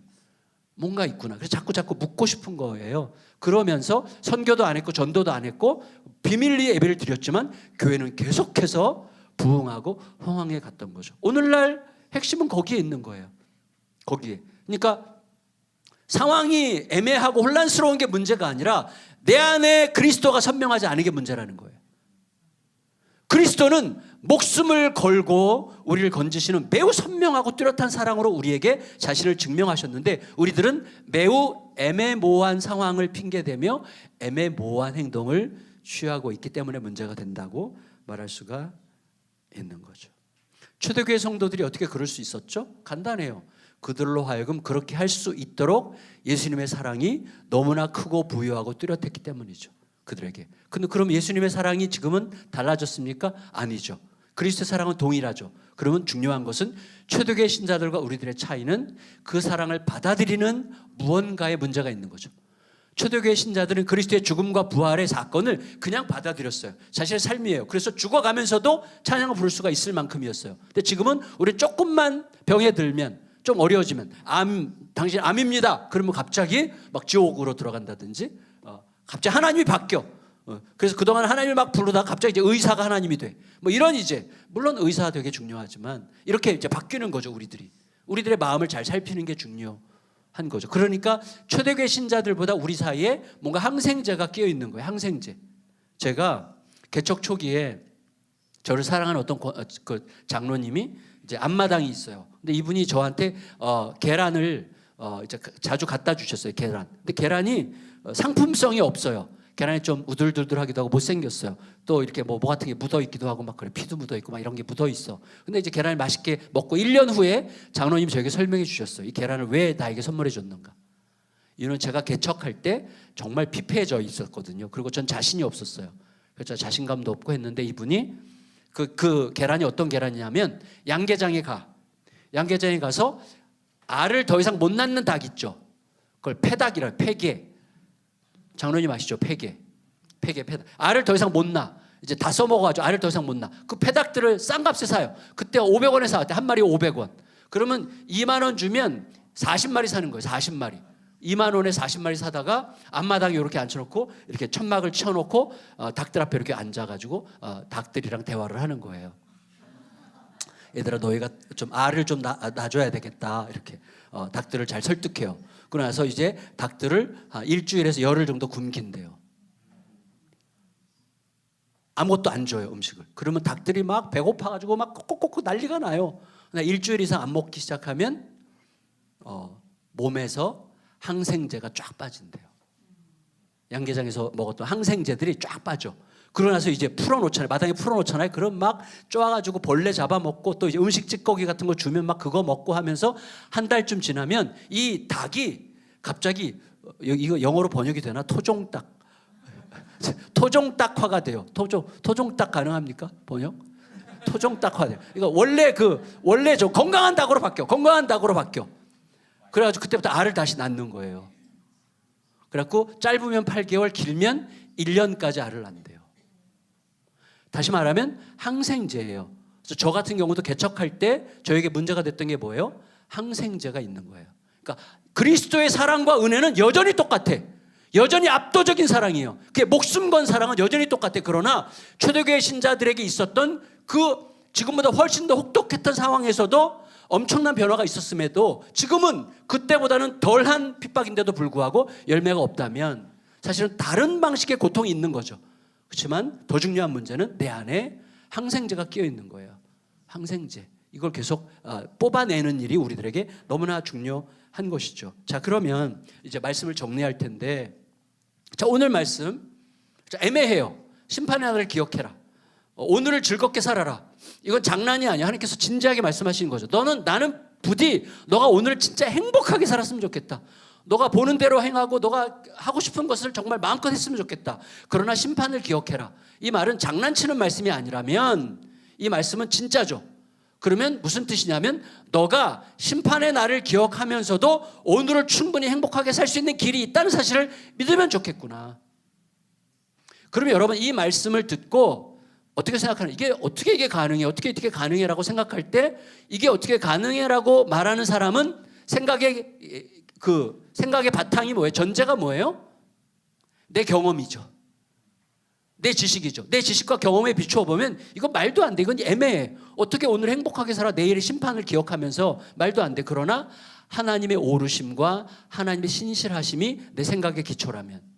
뭔가 있구나. 그래서 자꾸 묻고 싶은 거예요. 그러면서 선교도 안 했고 전도도 안 했고 비밀리에 예배를 드렸지만 교회는 계속해서 부흥하고 흥황해 갔던 거죠. 오늘날 핵심은 거기에 있는 거예요. 거기에. 그러니까 상황이 애매하고 혼란스러운 게 문제가 아니라 내 안에 그리스도가 선명하지 않은 게 문제라는 거예요. 그리스도는 목숨을 걸고 우리를 건지시는 매우 선명하고 뚜렷한 사랑으로 우리에게 자신을 증명하셨는데 우리들은 매우 애매모호한 상황을 핑계대며 애매모호한 행동을 취하고 있기 때문에 문제가 된다고 말할 수가 있는 거죠. 초대교회 성도들이 어떻게 그럴 수 있었죠? 간단해요. 그들로 하여금 그렇게 할 수 있도록 예수님의 사랑이 너무나 크고 부유하고 뚜렷했기 때문이죠. 그들에게. 근데 그럼 예수님의 사랑이 지금은 달라졌습니까? 아니죠. 그리스도의 사랑은 동일하죠. 그러면 중요한 것은 초대교회 신자들과 우리들의 차이는 그 사랑을 받아들이는 무언가의 문제가 있는 거죠. 초대교회 신자들은 그리스도의 죽음과 부활의 사건을 그냥 받아들였어요. 자신의 삶이에요. 그래서 죽어가면서도 찬양을 부를 수가 있을 만큼이었어요. 근데 지금은 우리 조금만 병에 들면 좀 어려워지면 당신 암입니다. 그러면 갑자기 막 지옥으로 들어간다든지 갑자기 하나님이 바뀌어. 그래서 그동안 하나님을 막 부르다가 갑자기 이제 의사가 하나님이 돼. 뭐 이런 이제 물론 의사가 되게 중요하지만 이렇게 이제 바뀌는 거죠. 우리들의 마음을 잘 살피는 게 중요한 거죠. 그러니까 초대교회 신자들보다 우리 사이에 뭔가 항생제가 끼어 있는 거예요. 항생제. 제가 개척 초기에 저를 사랑하는 어떤 그 장로님이 이제 앞마당이 있어요. 근데 이분이 저한테 계란을 이제 자주 갖다 주셨어요. 계란. 근데 계란이 상품성이 없어요. 계란이 좀 우들들들하기도 하고 못생겼어요. 또 이렇게 뭐 같은 게 묻어 있기도 하고 막 그래. 피도 묻어 있고 막 이런 게 묻어 있어. 근데 이제 계란을 맛있게 먹고 1년 후에 장로님이 저에게 설명해 주셨어요. 이 계란을 왜 나에게 선물해 줬는가. 이유는 제가 개척할 때 정말 피폐해져 있었거든요. 그리고 전 자신이 없었어요. 그래서 자신감도 없고 했는데 이분이 그 계란이 어떤 계란이냐면 양계장에 가서 알을 더 이상 못 낳는 닭 있죠. 그걸 폐닭이라 폐계. 장로님 아시죠? 폐계. 알을 더 이상 못 낳아. 이제 다 써먹어가지고 알을 더 이상 못 낳아. 그 폐닭들을 싼 값에 사요. 그때 500원에 사왔대. 한 마리 500원. 그러면 2만 원 주면 40마리 사는 거예요. 40마리. 2만 원에 40마리 사다가 앞마당에 이렇게 앉혀놓고 이렇게 천막을 쳐놓고 닭들 앞에 이렇게 앉아가지고 닭들이랑 대화를 하는 거예요. 얘들아 너희가 좀 알을 좀 놔줘야 되겠다. 이렇게 닭들을 잘 설득해요. 그러고 나서 이제 닭들을 일주일에서 열흘 정도 굶긴대요. 아무것도 안 줘요, 음식을. 그러면 닭들이 막 배고파가지고 막 콕콕콕 난리가 나요. 일주일 이상 안 먹기 시작하면 몸에서 항생제가 쫙 빠진대요. 양계장에서 먹었던 항생제들이 쫙 빠져. 그러고 나서 이제 풀어놓잖아요. 마당에 풀어놓잖아요. 그럼 막 쪼아가지고 벌레 잡아먹고 또 이제 음식 찌꺼기 같은 거 주면 막 그거 먹고 하면서 한 달쯤 지나면 이 닭이 갑자기 이거 영어로 번역이 되나? 토종닭화가 돼요. 토종닭 가능합니까? 번역? 토종닭화 돼요. 이거 원래 저 건강한 닭으로 바뀌어. 그래가지고 그때부터 알을 다시 낳는 거예요. 그래갖고 짧으면 8개월, 길면 1년까지 알을 낳는데요. 다시 말하면 항생제예요. 그래서 저 같은 경우도 개척할 때 저에게 문제가 됐던 게 뭐예요? 항생제가 있는 거예요. 그러니까 그리스도의 사랑과 은혜는 여전히 똑같아. 여전히 압도적인 사랑이에요. 그게 목숨 건 사랑은 여전히 똑같아. 그러나 초대교회 신자들에게 있었던 그 지금보다 훨씬 더 혹독했던 상황에서도 엄청난 변화가 있었음에도 지금은 그때보다는 덜한 핍박인데도 불구하고 열매가 없다면 사실은 다른 방식의 고통이 있는 거죠. 그렇지만 더 중요한 문제는 내 안에 항생제가 끼어 있는 거예요. 항생제. 이걸 계속 뽑아내는 일이 우리들에게 너무나 중요한 것이죠. 자, 그러면 이제 말씀을 정리할 텐데, 자, 오늘 말씀 애매해요. 심판의 날을 기억해라. 오늘을 즐겁게 살아라. 이건 장난이 아니야. 하나님께서 진지하게 말씀하시는 거죠. 나는 부디 너가 오늘 진짜 행복하게 살았으면 좋겠다. 너가 보는 대로 행하고 너가 하고 싶은 것을 정말 마음껏 했으면 좋겠다. 그러나 심판을 기억해라. 이 말은 장난치는 말씀이 아니라면 이 말씀은 진짜죠. 그러면 무슨 뜻이냐면 너가 심판의 날을 기억하면서도 오늘을 충분히 행복하게 살 수 있는 길이 있다는 사실을 믿으면 좋겠구나. 그러면 여러분 이 말씀을 듣고 어떻게 생각하는, 어떻게 이게 가능해? 어떻게 가능해라고 생각할 때 이게 어떻게 가능해라고 말하는 사람은 생각의 바탕이 뭐예요? 전제가 뭐예요? 내 경험이죠. 내 지식이죠. 내 지식과 경험에 비추어 보면 이거 말도 안 돼. 이건 애매해. 어떻게 오늘 행복하게 살아? 내일의 심판을 기억하면서 말도 안 돼. 그러나 하나님의 오르심과 하나님의 신실하심이 내 생각의 기초라면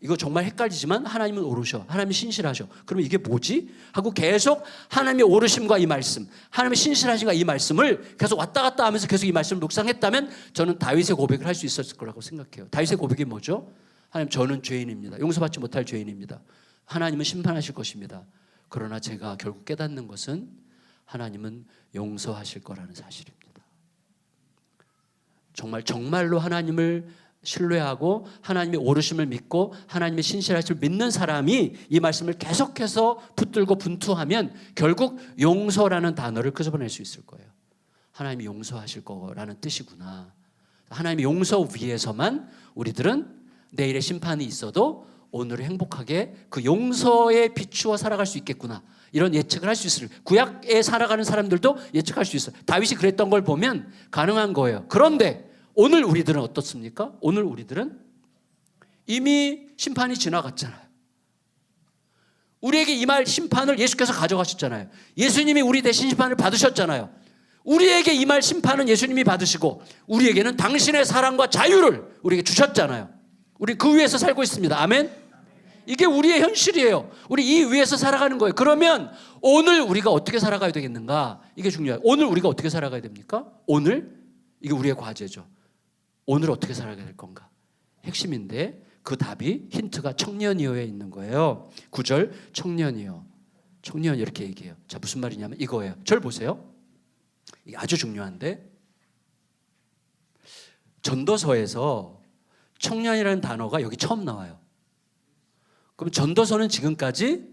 이거 정말 헷갈리지만 하나님은 오르셔. 하나님이 신실하셔. 그러면 이게 뭐지? 하고 계속 하나님의 오르심과 이 말씀, 하나님의 신실하심과 이 말씀을 계속 왔다 갔다 하면서 계속 이 말씀을 묵상했다면 저는 다윗의 고백을 할 수 있었을 거라고 생각해요. 다윗의 고백이 뭐죠? 하나님, 저는 죄인입니다. 용서받지 못할 죄인입니다. 하나님은 심판하실 것입니다. 그러나 제가 결국 깨닫는 것은 하나님은 용서하실 거라는 사실입니다. 정말로 하나님을 신뢰하고 하나님의 오르심을 믿고 하나님의 신실하심을 믿는 사람이 이 말씀을 계속해서 붙들고 분투하면 결국 용서라는 단어를 끄집어낼 수 있을 거예요. 하나님이 용서하실 거라는 뜻이구나. 하나님의 용서 위에서만 우리들은 내일의 심판이 있어도 오늘을 행복하게 그 용서에 비추어 살아갈 수 있겠구나. 이런 예측을 할 수 있어요. 구약에 살아가는 사람들도 예측할 수 있어요. 다윗이 그랬던 걸 보면 가능한 거예요. 그런데 오늘 우리들은 어떻습니까? 오늘 우리들은 이미 심판이 지나갔잖아요. 우리에게 임할 심판을 예수께서 가져가셨잖아요. 예수님이 우리 대신 심판을 받으셨잖아요. 우리에게 임할 심판은 예수님이 받으시고 우리에게는 당신의 사랑과 자유를 우리에게 주셨잖아요. 우리 그 위에서 살고 있습니다. 아멘. 이게 우리의 현실이에요. 우리 이 위에서 살아가는 거예요. 그러면 오늘 우리가 어떻게 살아가야 되겠는가? 이게 중요해요. 오늘 우리가 어떻게 살아가야 됩니까? 오늘? 이게 우리의 과제죠. 오늘 어떻게 살아가야 될 건가? 핵심인데 그 답이 힌트가 청년이여에 있는 거예요. 9절 청년이여. 청년 이렇게 얘기해요. 자, 무슨 말이냐면 이거예요. 절 보세요. 이게 아주 중요한데 전도서에서 청년이라는 단어가 여기 처음 나와요. 그럼 전도서는 지금까지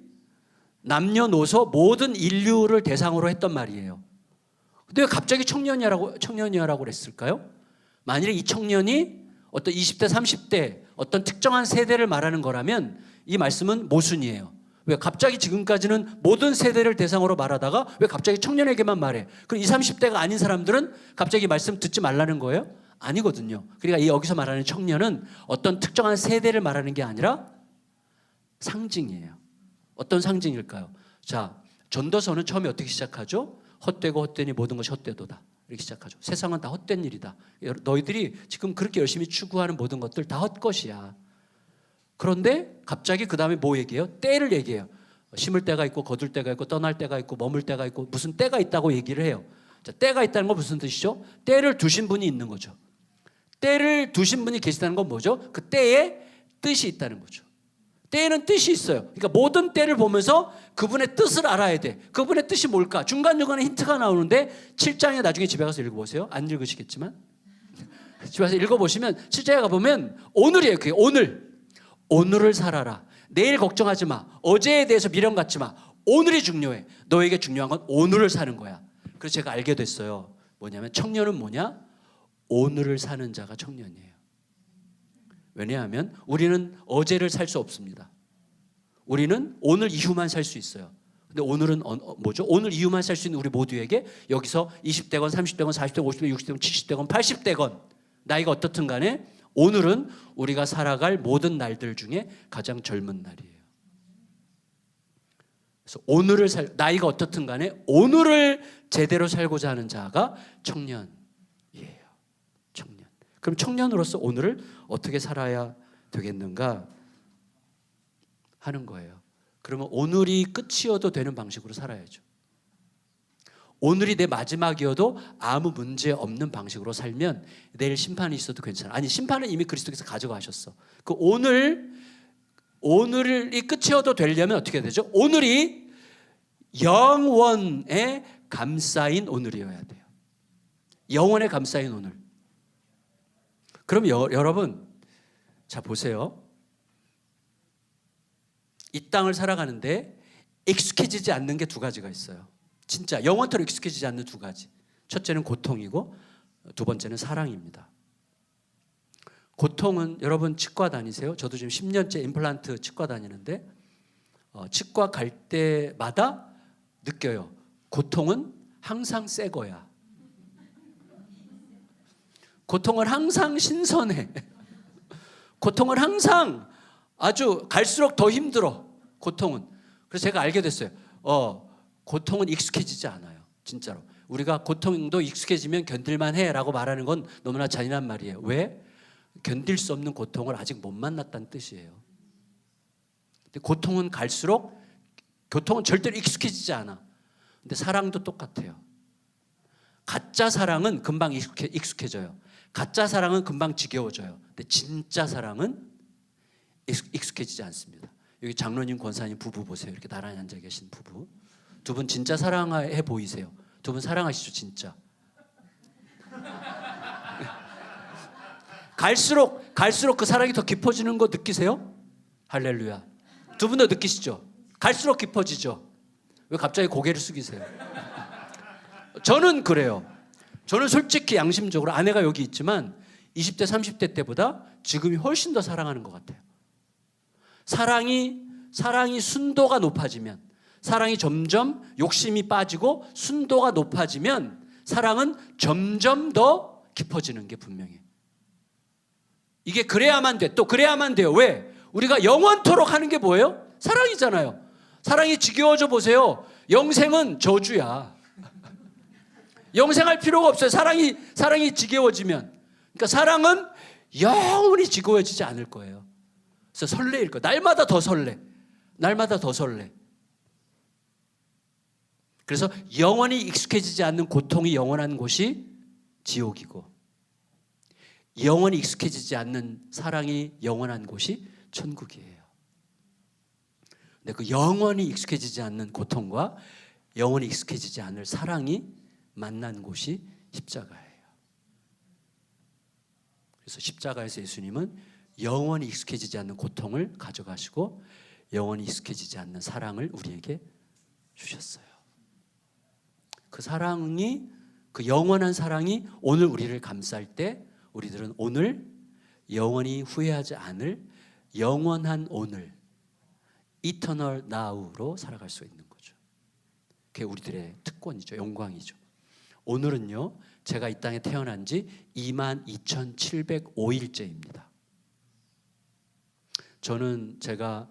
남녀노소 모든 인류를 대상으로 했던 말이에요. 근데 왜 갑자기 청년이라고 그랬을까요? 만일에 이 청년이 어떤 20대, 30대 어떤 특정한 세대를 말하는 거라면 이 말씀은 모순이에요. 왜 갑자기 지금까지는 모든 세대를 대상으로 말하다가 왜 갑자기 청년에게만 말해? 그럼 20, 30대가 아닌 사람들은 갑자기 말씀 듣지 말라는 거예요? 아니거든요. 그러니까 여기서 말하는 청년은 어떤 특정한 세대를 말하는 게 아니라 상징이에요. 어떤 상징일까요? 자, 전도서는 처음에 어떻게 시작하죠? 헛되고 헛되니 모든 것이 헛되도다. 이렇게 시작하죠. 세상은 다 헛된 일이다. 너희들이 지금 그렇게 열심히 추구하는 모든 것들 다 헛것이야. 그런데 갑자기 그 다음에 뭐 얘기해요? 때를 얘기해요. 심을 때가 있고 거둘 때가 있고 떠날 때가 있고 머물 때가 있고 무슨 때가 있다고 얘기를 해요. 자, 때가 있다는 건 무슨 뜻이죠? 때를 두신 분이 있는 거죠. 때를 두신 분이 계시다는 건 뭐죠? 그 때에 뜻이 있다는 거죠. 때에는 뜻이 있어요. 그러니까 모든 때를 보면서 그분의 뜻을 알아야 돼. 그분의 뜻이 뭘까? 중간중간에 힌트가 나오는데 7장에 나중에 집에 가서 읽어보세요. 안 읽으시겠지만 집에 가서 읽어보시면 7장에 가보면 오늘이에요. 그게 오늘. 오늘을 살아라. 내일 걱정하지 마. 어제에 대해서 미련 갖지 마. 오늘이 중요해. 너에게 중요한 건 오늘을 사는 거야. 그래서 제가 알게 됐어요. 뭐냐면 청년은 뭐냐? 오늘을 사는 자가 청년이에요. 왜냐하면 우리는 어제를 살 수 없습니다. 우리는 오늘 이후만 살 수 있어요. 근데 오늘은 뭐죠? 오늘 이후만 살 수 있는 우리 모두에게 여기서 20대건 30대건 40대건 50대건 60대건 70대건 80대건 나이가 어떻든 간에 오늘은 우리가 살아갈 모든 날들 중에 가장 젊은 날이에요. 그래서 나이가 어떻든 간에 오늘을 제대로 살고자 하는 자가 청년이에요. 청년. 그럼 청년으로서 오늘을 어떻게 살아야 되겠는가 하는 거예요. 그러면 오늘이 끝이어도 되는 방식으로 살아야죠. 오늘이 내 마지막이어도 아무 문제 없는 방식으로 살면 내일 심판이 있어도 괜찮아. 아니, 심판은 이미 그리스도께서 가져가셨어. 그 오늘이 끝이어도 되려면 어떻게 해야 되죠? 오늘이 영원에 감싸인 오늘이어야 돼요. 영원에 감싸인 오늘. 그럼 여러분, 자 보세요. 이 땅을 살아가는데 익숙해지지 않는 게 두 가지가 있어요. 진짜 영원토록 익숙해지지 않는 두 가지. 첫째는 고통이고 두 번째는 사랑입니다. 고통은 여러분 치과 다니세요? 저도 지금 10년째 임플란트 치과 다니는데 치과 갈 때마다 느껴요. 고통은 항상 새 거야. 고통은 항상 신선해. 고통은 항상 아주 갈수록 더 힘들어. 고통은. 그래서 제가 알게 됐어요. 고통은 익숙해지지 않아요. 진짜로. 우리가 고통도 익숙해지면 견딜만 해라고 말하는 건 너무나 잔인한 말이에요. 왜? 견딜 수 없는 고통을 아직 못 만났다는 뜻이에요. 근데 고통은 절대로 익숙해지지 않아. 근데 사랑도 똑같아요. 가짜 사랑은 금방 익숙해져요. 가짜 사랑은 금방 지겨워져요. 근데 진짜 사랑은 익숙해지지 않습니다. 여기 장로님, 권사님 부부 보세요. 이렇게 나란히 앉아 계신 부부. 두 분 진짜 사랑해 보이세요. 두 분 사랑하시죠, 진짜. 갈수록 그 사랑이 더 깊어지는 거 느끼세요? 할렐루야. 두 분 다 느끼시죠? 갈수록 깊어지죠? 왜 갑자기 고개를 숙이세요? 저는 그래요. 저는 솔직히 양심적으로 아내가 여기 있지만 20대, 30대 때보다 지금이 훨씬 더 사랑하는 것 같아요. 사랑이 순도가 높아지면, 사랑이 점점 욕심이 빠지고 순도가 높아지면 사랑은 점점 더 깊어지는 게 분명해요. 이게 그래야만 돼. 또 그래야만 돼요. 왜? 우리가 영원토록 하는 게 뭐예요? 사랑이잖아요. 사랑이 지겨워져 보세요. 영생은 저주야. 영생할 필요가 없어요. 사랑이 지겨워지면. 그러니까 사랑은 영원히 지겨워지지 않을 거예요. 그래서 설레일 거. 날마다 더 설레. 날마다 더 설레. 그래서 영원히 익숙해지지 않는 고통이 영원한 곳이 지옥이고, 영원히 익숙해지지 않는 사랑이 영원한 곳이 천국이에요. 근데 그 영원히 익숙해지지 않는 고통과 영원히 익숙해지지 않을 사랑이 만난 곳이 십자가예요. 그래서 십자가에서 예수님은 영원히 익숙해지지 않는 고통을 가져가시고 영원히 익숙해지지 않는 사랑을 우리에게 주셨어요. 그 사랑이, 그 영원한 사랑이 오늘 우리를 감쌀 때 우리들은 오늘 영원히 후회하지 않을 영원한 오늘, Eternal Now로 살아갈 수 있는 거죠. 그게 우리들의 특권이죠. 영광이죠. 오늘은요, 제가 이 땅에 태어난 지 22,705일째입니다. 저는 제가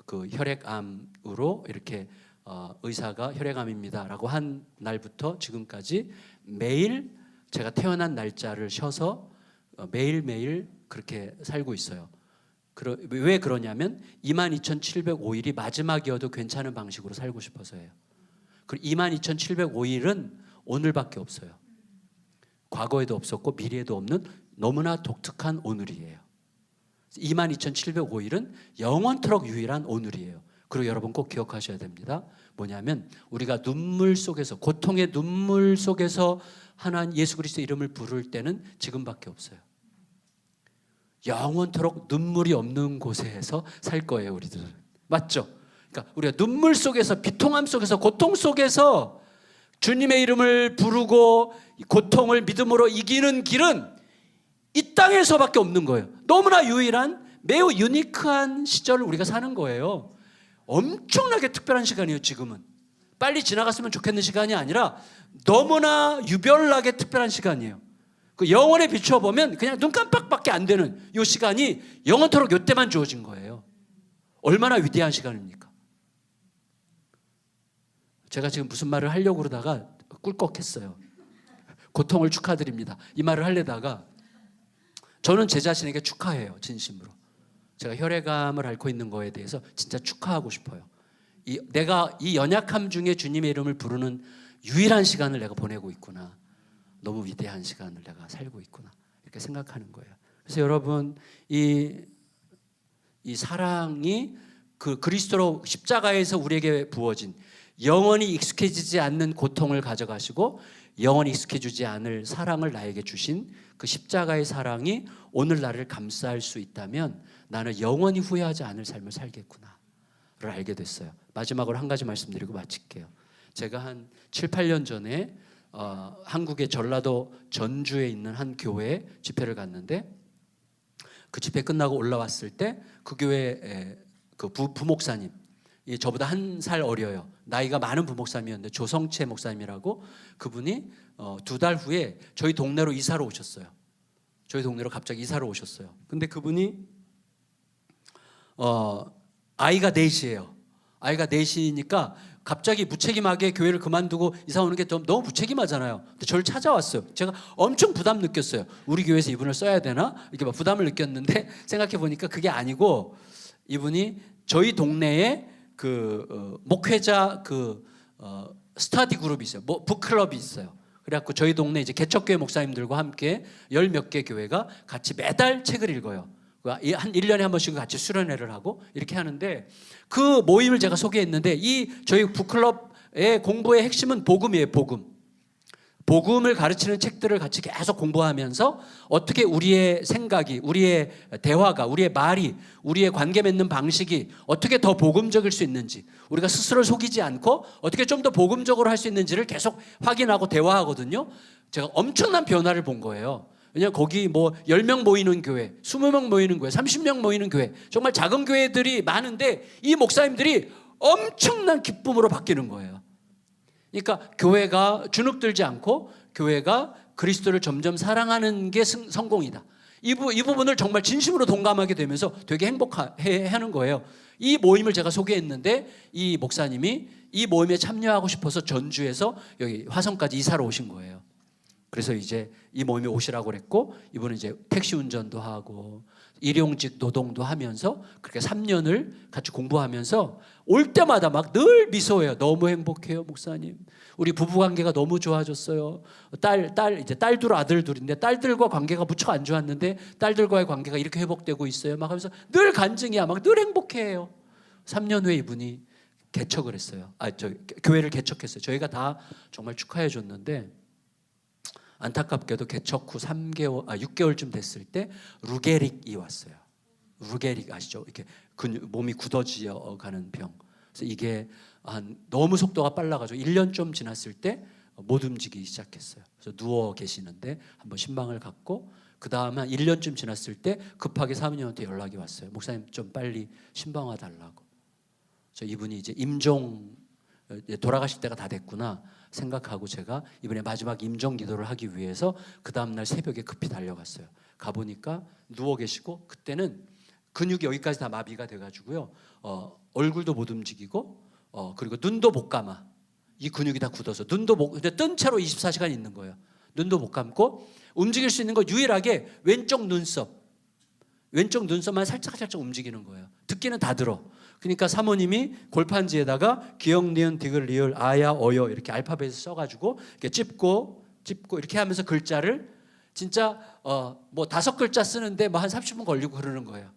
그 혈액암으로 이렇게 의사가 혈액암입니다라고 한 날부터 지금까지 매일 제가 태어난 날짜를 쉬어서 매일매일 그렇게 살고 있어요. 왜 그러냐면 22,705일이 마지막이어도 괜찮은 방식으로 살고 싶어서예요. 22,705일은 오늘밖에 없어요. 과거에도 없었고 미래에도 없는 너무나 독특한 오늘이에요. 22,705일은 영원토록 유일한 오늘이에요. 그리고 여러분 꼭 기억하셔야 됩니다. 뭐냐면 우리가 눈물 속에서, 고통의 눈물 속에서 하나님 예수 그리스도의 이름을 부를 때는 지금밖에 없어요. 영원토록 눈물이 없는 곳에서 살 거예요, 우리들은. 맞죠? 그러니까 우리가 눈물 속에서, 비통함 속에서, 고통 속에서 주님의 이름을 부르고 고통을 믿음으로 이기는 길은 이 땅에서밖에 없는 거예요. 너무나 유일한, 매우 유니크한 시절을 우리가 사는 거예요. 엄청나게 특별한 시간이에요. 지금은 빨리 지나갔으면 좋겠는 시간이 아니라 너무나 유별나게 특별한 시간이에요. 그 영혼에 비춰보면 그냥 눈 깜빡밖에 안 되는 이 시간이 영원토록 이때만 주어진 거예요. 얼마나 위대한 시간입니까? 제가 지금 무슨 말을 하려고 그러다가 꿀꺽했어요. 고통을 축하드립니다. 이 말을 하려다가 저는 제 자신에게 축하해요. 진심으로. 제가 혈액암을 앓고 있는 거에 대해서 진짜 축하하고 싶어요. 내가 이 연약함 중에 주님의 이름을 부르는 유일한 시간을 내가 보내고 있구나. 너무 위대한 시간을 내가 살고 있구나. 이렇게 생각하는 거예요. 그래서 여러분, 이 사랑이 그 그리스도로 십자가에서 우리에게 부어진 영원히 익숙해지지 않는 고통을 가져가시고 영원히 익숙해지지 않을 사랑을 나에게 주신 그 십자가의 사랑이 오늘 나를 감싸할 수 있다면 나는 영원히 후회하지 않을 삶을 살겠구나를 알게 됐어요. 마지막으로 한 가지 말씀드리고 마칠게요. 제가 한 7, 8년 전에 한국의 전라도 전주에 있는 한 교회에 집회를 갔는데 그 집회 끝나고 올라왔을 때 그 교회 그 부목사님, 저보다 한 살 어려요. 나이가 많은 부목사님이었는데 조성채 목사님이라고, 그분이 2달 후에 저희 동네로 이사를 오셨어요. 저희 동네로 갑자기 이사를 오셨어요. 근데 그분이 아이가 넷이에요. 아이가 넷이니까 갑자기 무책임하게 교회를 그만두고 이사 오는 게 너무 무책임하잖아요. 근데 저를 찾아왔어요. 제가 엄청 부담 느꼈어요. 우리 교회에서 이분을 써야 되나? 이렇게 막 부담을 느꼈는데 생각해 보니까 그게 아니고, 이분이 저희 동네에 그 목회자 스터디 그룹이 있어요. 북클럽이 있어요. 그래갖고 저희 동네 이제 개척교회 목사님들과 함께 10몇 개 교회가 같이 매달 책을 읽어요. 한 1년에 한 번씩 같이 수련회를 하고 이렇게 하는데, 그 모임을 제가 소개했는데 저희 북클럽의 공부의 핵심은 복음이에요. 복음을 가르치는 책들을 같이 계속 공부하면서 어떻게 우리의 생각이, 우리의 대화가, 우리의 말이, 우리의 관계 맺는 방식이 어떻게 더 복음적일 수 있는지, 우리가 스스로를 속이지 않고 어떻게 좀 더 복음적으로 할 수 있는지를 계속 확인하고 대화하거든요. 제가 엄청난 변화를 본 거예요. 왜냐하면 거기 10명 모이는 교회, 20명 모이는 교회, 30명 모이는 교회, 정말 작은 교회들이 많은데 이 목사님들이 엄청난 기쁨으로 바뀌는 거예요. 그러니까 교회가 주눅들지 않고 교회가 그리스도를 점점 사랑하는 게 성공이다. 이 부분을 정말 진심으로 동감하게 되면서 되게 행복해하는 거예요. 이 모임을 제가 소개했는데 이 목사님이 이 모임에 참여하고 싶어서 전주에서 여기 화성까지 이사를 오신 거예요. 그래서 이제 이 모임에 오시라고 그랬고, 이분은 이제 택시 운전도 하고 일용직 노동도 하면서 그렇게 3년을 같이 공부하면서 올 때마다 막 늘 미소해요. 너무 행복해요, 목사님. 우리 부부 관계가 너무 좋아졌어요. 이제 딸 둘, 아들 둘인데 딸들과 관계가 무척 안 좋았는데 딸들과의 관계가 이렇게 회복되고 있어요. 막 하면서 늘 간증이야. 막 늘 행복해해요. 3년 후에 이분이 개척을 했어요. 교회를 개척했어요. 저희가 다 정말 축하해 줬는데, 안타깝게도 개척 후 6개월쯤 됐을 때 루게릭이 왔어요. 루게릭 아시죠? 이렇게 몸이 굳어지어 가는 병. 그래서 이게 너무 속도가 빨라가지고 1년 좀 지났을 때 못 움직이기 시작했어요. 그래서 누워 계시는데 한번 신방을 갖고, 그 다음에 한 1년쯤 지났을 때 급하게 사모님한테 연락이 왔어요. 목사님 좀 빨리 신방와 달라고. 그래서 이분이 이제 돌아가실 때가 다 됐구나 생각하고, 제가 이번에 마지막 임종 기도를 하기 위해서 그 다음날 새벽에 급히 달려갔어요. 가보니까 누워 계시고, 그때는 근육이 여기까지 다 마비가 돼가지고요, 얼굴도 못 움직이고, 그리고 눈도 못 감아. 이 근육이 다 굳어서 근데 뜬 채로 24시간 있는 거예요. 눈도 못 감고, 움직일 수 있는 거 유일하게 왼쪽 눈썹만 살짝 움직이는 거예요. 듣기는 다 들어. 그러니까 사모님이 골판지에다가 기역, 니은, 디귿, 리을, 아야, 어여 이렇게 알파벳을 써가지고 이렇게 찝고 이렇게 하면서 글자를 진짜 뭐 5글자 쓰는데 뭐 한 30분 걸리고 그러는 거예요.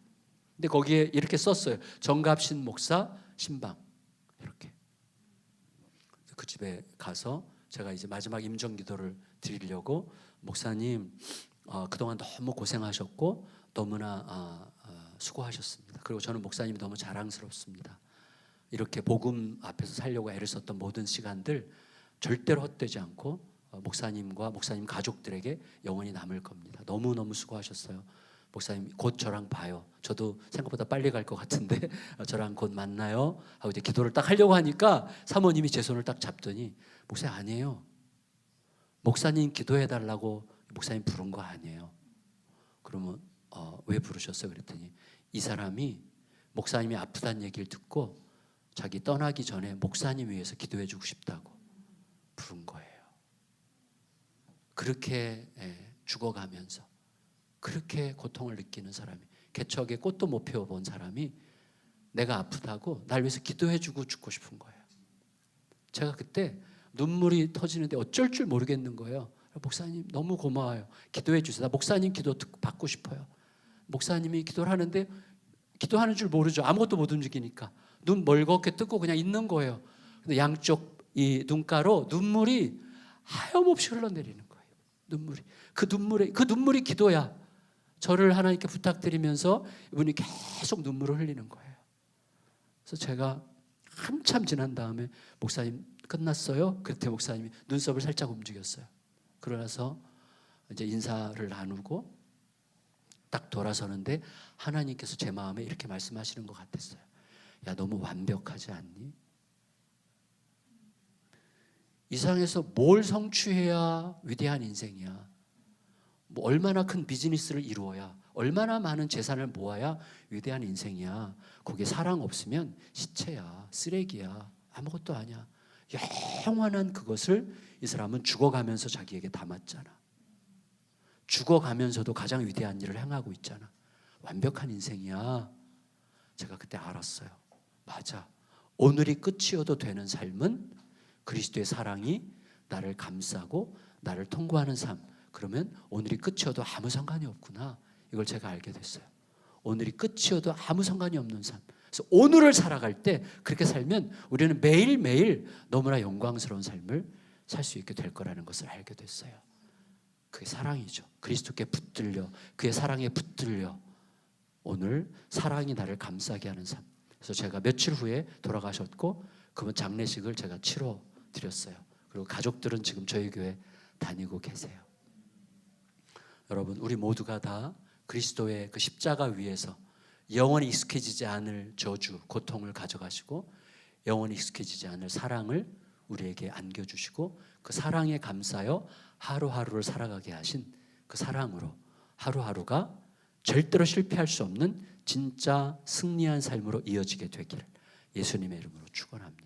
근데 거기에 이렇게 썼어요. 정갑신 목사 신방. 이렇게. 그 집에 가서 제가 이제 마지막 임종 기도를 드리려고, 목사님 그동안 너무 고생하셨고 너무나 수고하셨습니다. 그리고 저는 목사님이 너무 자랑스럽습니다. 이렇게 복음 앞에서 살려고 애를 썼던 모든 시간들 절대로 헛되지 않고 목사님과 목사님 가족들에게 영원히 남을 겁니다. 너무너무 수고하셨어요. 목사님 곧 저랑 봐요. 저도 생각보다 빨리 갈 것 같은데 저랑 곧 만나요 하고 이제 기도를 딱 하려고 하니까 사모님이 제 손을 딱 잡더니, 목사님 아니에요. 목사님 기도해달라고 목사님 부른 거 아니에요. 그러면 왜 부르셨어요? 그랬더니 이 사람이 목사님이 아프다는 얘기를 듣고 자기 떠나기 전에 목사님 위해서 기도해 주고 싶다고 부른 거예요. 그렇게 죽어가면서 그렇게 고통을 느끼는 사람이, 개척에 꽃도 못 피워본 사람이 내가 아프다고 날 위해서 기도해 주고 죽고 싶은 거예요. 제가 그때 눈물이 터지는데 어쩔 줄 모르겠는 거예요. 목사님 너무 고마워요. 기도해 주세요. 나 목사님 기도 받고 싶어요. 목사님이 기도를 하는데 기도하는 줄 모르죠. 아무것도 못 움직이니까 눈 멀겋게 뜨고 그냥 있는 거예요. 근데 양쪽 이 눈가로 눈물이 하염없이 흘러내리는 거예요. 그 눈물이 기도야. 저를 하나님께 부탁드리면서 이분이 계속 눈물을 흘리는 거예요. 그래서 제가 한참 지난 다음에 목사님 끝났어요? 그때 목사님이 눈썹을 살짝 움직였어요. 그러나서 이제 인사를 나누고 딱 돌아서는데 하나님께서 제 마음에 이렇게 말씀하시는 것 같았어요. 야, 너무 완벽하지 않니? 이 세상에서 뭘 성취해야 위대한 인생이야? 뭐 얼마나 큰 비즈니스를 이루어야, 얼마나 많은 재산을 모아야 위대한 인생이야? 거기에 사랑 없으면 시체야, 쓰레기야, 아무것도 아니야. 영원한 그것을 이 사람은 죽어가면서 자기에게 담았잖아. 죽어가면서도 가장 위대한 일을 행하고 있잖아. 완벽한 인생이야. 제가 그때 알았어요. 맞아. 오늘이 끝이어도 되는 삶은 그리스도의 사랑이 나를 감싸고 나를 통과하는 삶. 그러면 오늘이 끝이어도 아무 상관이 없구나. 이걸 제가 알게 됐어요. 오늘이 끝이어도 아무 상관이 없는 삶. 그래서 오늘을 살아갈 때 그렇게 살면 우리는 매일매일 너무나 영광스러운 삶을 살 수 있게 될 거라는 것을 알게 됐어요. 그게 사랑이죠. 그리스도께 붙들려, 그의 사랑에 붙들려 오늘 사랑이 나를 감싸게 하는 삶. 그래서 제가 며칠 후에 돌아가셨고 그분 장례식을 제가 치러 드렸어요. 그리고 가족들은 지금 저희 교회 다니고 계세요. 여러분, 우리 모두가 다 그리스도의 그 십자가 위에서 영원히 익숙해지지 않을 저주, 고통을 가져가시고 영원히 익숙해지지 않을 사랑을 우리에게 안겨주시고 그 사랑에 감싸여 하루하루를 살아가게 하신 그 사랑으로 하루하루가 절대로 실패할 수 없는 진짜 승리한 삶으로 이어지게 되기를 예수님의 이름으로 축원합니다.